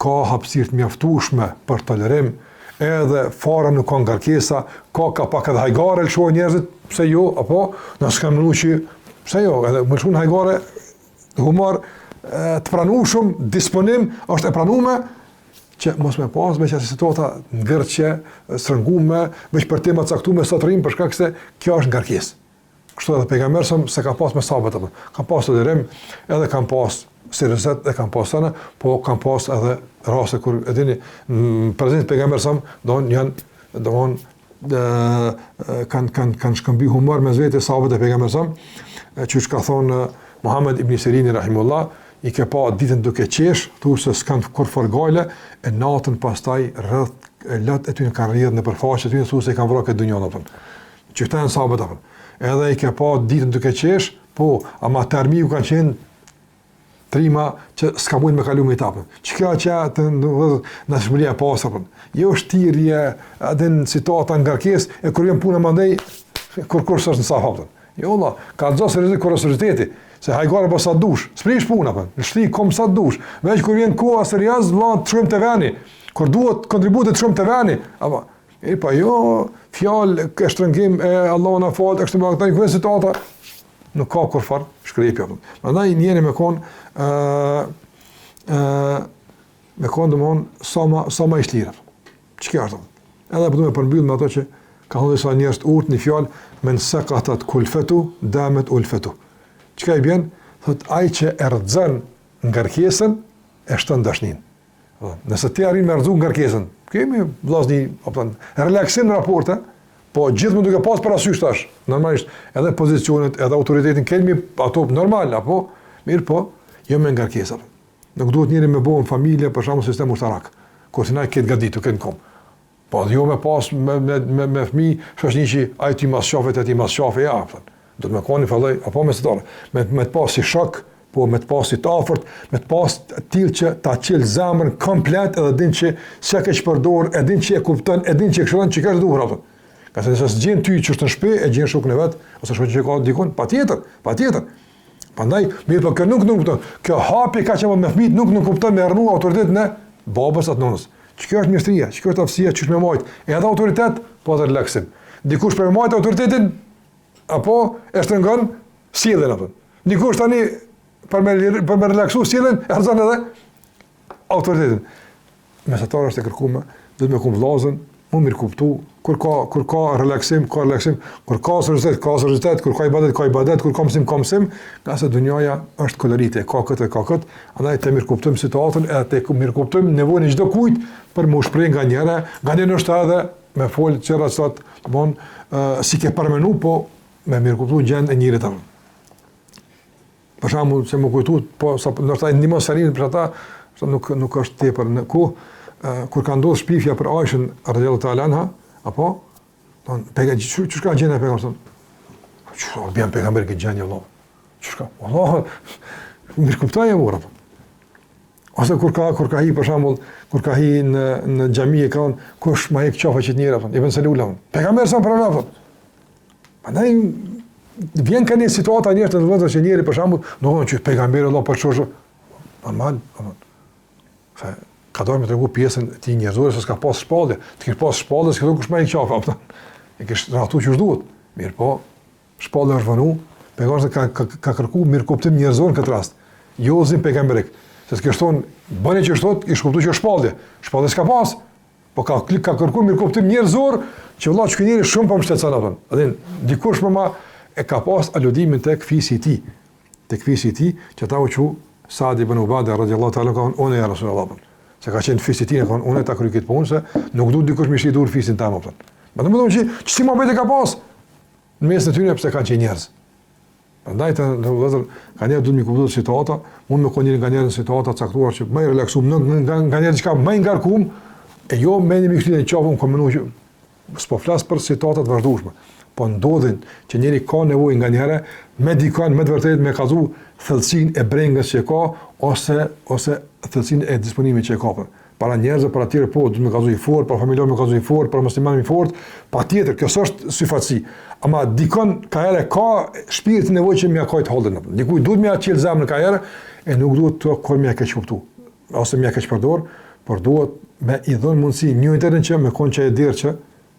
ka hapësirë të mjaftueshme për tolerim, edhe fara nuk ka ngarkesa, ka pak edhe hajgare, lëshojnë njerëzit, pse jo, apo, nësë kam mënu që, pse jo, edhe më lëshojnë hajgare, humor të pranueshëm, disponim, është e pranume, që mos me pas me qëse situata ngërqe, sërëngume, veç për tema caktume, sotërim, për shkak se kjo është ngarkesë. Kështu edhe pejgamberësëm se ka pas me sahabët apo. Ka pas të dërim, edhe kam pas seriozet, edhe kam pas sana, po kam pas edhe raste kur e dini prezant pejgamberësëm kanë shkëmbi humor mes vetë sahabët e pejgamberësëm, që ka thonë Muhammed ibn Sirini rahimullah, i ke pa ditën duke qesh, thu se s'kan kur forgale, e natën pastaj rreth lot e ty në kanë rrjedhë në përfaqe, ty thu se kanë vrarë këtë dunjë apo. Që këta janë sahabët apo. Edhe i ke pa ditën duke qesh, po, ama termiu kanë qenë trima që s'ka mujnë me kalu me i tapën. Që kjo që në shmëria pasapën. Jo shtirje, edhe në situata ngarkes, e kur vjen puna mandej, kur së është në sahabën. Jo, Allah, ka të zosë rizik kurioziteti, se hajgare po sa dush, s'prish puna, në shti kom sa dush, veç kur vjen koha serios, të shkojmë të veni, kur duhet kontributet të shkojmë të veni, apo, pa jo, fjalë, e shtrëngim, Allah në falë, e kështë më këta një këve situata, nuk ka kur farë shkrepja. Prandaj njeni me konë, sa ma ishlirë. Që kja është? Edhe përdu me përmbyllë me ato që ka thonë disa njerëz të urtë një fjalë, men saqatat kulfetu, damet ulfetu. Çka i bjen? Thot ai që e rrezon ngarkesën e shton dashnin. Nëse ti arrin me rrezu ngarkesën, kemi vllazni, apo relaksim në raporte, po gjithmonë duke pas parasysh tash, normalisht edhe pozicionet, edhe autoritetin kemi ato normal, apo mirë po, jo me ngarkesa. Nuk duhet njëri me bëu familje, për shembull sistem ushtarak, kur sinaj këtë gaditu, këtë kom. Po jo me pas me fëmijë, shoqëni që ai ti mas shofet, ti mas shofe, ja, do të më koni falloj, apo me sotore, me të pas si shok, po me të pas si të afërt, me të pas tillë që ta qel zemrën komplet, edhe din që s'ka keq përdor, e din që e kupton, e din që e këshillon që ka duhur apo. Ka se nëse s'gjen ty që është në shtëpi, e gjen shokun e vet, ose shoqën që ka dikon, patjetër. Prandaj, mirë po kjo nuk kupton. Kjo hapi ka që me fëmijët nuk kupton me rënë autoritetin e babës atë nonës. Kjo është mjeshtria, kjo është aftësia që më majt. Edhe autoritet, po edhe relaksim. Dikush për majt autoritetin apo e shtrëngon sjelljen apo. Dikush tani për me relaksu sjelljen, e rrezon edhe autoritetin. Mesatar është e kërkuar, duhet me kum vllazën, më mirë kuptu, kur ka relaksim, kur ka seriositet, kur ka ibadet, kur ka mësim, nga se dunjaja është kolorite, ka këtë, andaj të mirë kuptojmë situatën, edhe të mirë kuptojmë nevojën e çdo kujt për më shpreh nga njëra është edhe me folë çera sot, si ke përmenu, po me mirë kuptu gjendën e njërit atë. Për shembull, se më kujtuat, po ndoshta ndihmon sarin për ata, nuk është tepër në kohë, kur ka ndodhur shpifja për Aishën radhiyallahu ta'ala anha, apo çu ka gjendë pejgamberi? Çu bën pejgamberi që gjendë Allah. Çu Allah mirë kuptoj e ora. Ose kur ka hi për shembull, kur ka hi në xhami e kanë kush më ek qofa që të njëra, i vën selula. Pejgamberi sa pranon apo. Prandaj vjen kanë situata njerëz të vëndës që njëri për shembull, domethënë që pejgamberi Allah po çojë normal, apo. Ka dorë me tregu pjesën ti njerëzore se s'ka pas shpallje. Të kesh pas shpallje, s'ka kush më i qafa, apo. E kesh rratu që duhet. Mirë po, shpallja është vënë, pejgamberi ka kërkuar mirë kuptim njerëzor në këtë rast. Jo zim pejgamberik. Se s'kesh thonë, bëni që thot, ish kuptuar që shpallje. Shpallje s'ka pas. Po ka kërkuar mirë kuptim njerëzor, që vëllai që njëri shumë po mbështetson atë. Atë dikush më e ka pas aludimin tek fisi i tij. Tek fisi i tij, që ta u thu Sa'd ibn Ubadah radhiyallahu ta'ala anhu, unë ja Rasulullah. Se ka qenë fisi ti, unë ta kryej këtë punë se nuk duhet dikush më shitur fisin tam apo. Ma domethënë që si më bëj të ka pas në mes të tyre pse kanë qenë njerëz. Prandaj të vëllazër kanë duhet më kuptuar situata, unë më koni nga njerëz në situata caktuar që më relaksum, nga njerëz që më ngarkum, e jo më në miksin e qafun komunë që s'po flas për situata të vazhdueshme. Po ndodhin që njëri ka nevojë nga njëra me dikon me të vërtetë me kazu thellësinë e brengës që ka ose thellësinë e disponimit që ka para njerëzve, para tjerë po duhet me kazu i fort, para familjarë me kazu i fort, para muslimanë i fort, patjetër kjo është syfatsi. Ama dikon ka shpirtin nevojë që më ka të hollën. Dikujt duhet më aqil zemrën ka e nuk duhet të kur më ka çuptu. Ose më ka çpërdor, por duhet me i dhënë mundësi njëjtën që me kon që e dirë që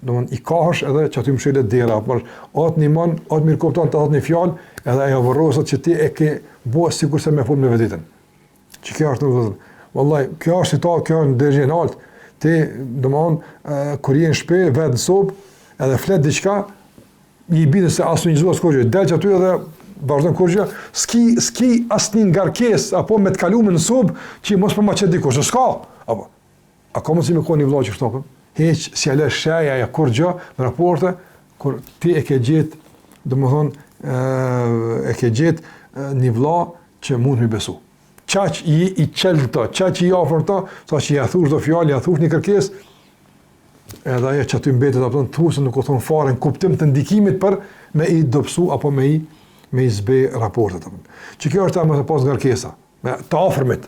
domthon i kahësh edhe që aty mshilet dera, por atë një man, atë mirë kupton të thotë një fjalë, edhe ajo varroset që ti e ke bua sigurisht me fund me vetën. Që kjo është domthon, vallahi, kjo është situatë, kjo është ndërgjë e lartë. Ti domthon kur je në shtëpi, vet në sopë, edhe flet diçka, i bide se asu një zuas kurgjë, del që aty edhe vazhdon kurgjë, s'ki asnjë ngarkesë apo me të kaluar në sopë që mos po ma çet dikush, s'ka. Apo a ka mundësi me koni vëllai që shtopën? Heq si alë shaja ja kur gjë në raporte kur ti e ke gjetë domethën e ke gjetë një vëlla që mund të besu. Çaq i çelto, çaq i afër to, sa që ja thush do fjalë, ja thush një kërkesë, edhe ajo që aty mbetet apo thosë nuk u thon fare në kuptim të ndikimit për me i dobësu apo me i zbe raportet apo. Që kjo është më pas ngarkesa, me të afërmit.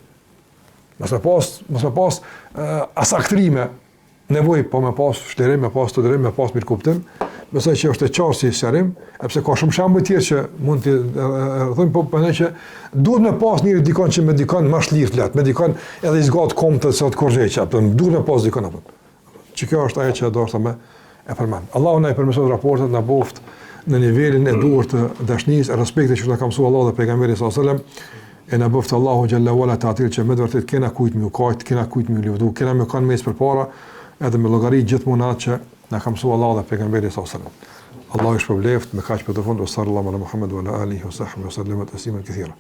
Mos me pas asaktrime nevoj po me pas shtërim, me pas studim, me pas mirë kuptim, besoj që është e qartë si sqarim, sepse ka shumë shembuj të tjerë që mund të thonë po për ne që duhet me pas njëri dikon që me dikon më shlirë flet, me dikon edhe i zgat komtë se të korrëçë, apo duhet me pas dikon apo. Që kjo është ajo që do të më e përmend. Allahu na i përmirësoj raportet, na boft në nivelin e duhur të dashurisë, respektit që na ka mësuar Allahu dhe pejgamberi sallallahu alajhi wasallam. E na boft Allahu xhalla wala të atil që me vërtet kena kujt më kujt, kena kujt më lëvdu, kena më kanë mes përpara. Edhe me llogari gjithmonë atë që na ka mësuar Allahu dhe pejgamberi sallallahu alajhi wasallam. Allahu shpërbleft me kaq për të fundit sallallahu alaihi wa sallam Muhammad wa ala alihi wa sahbihi wa sallam tasliman kathira.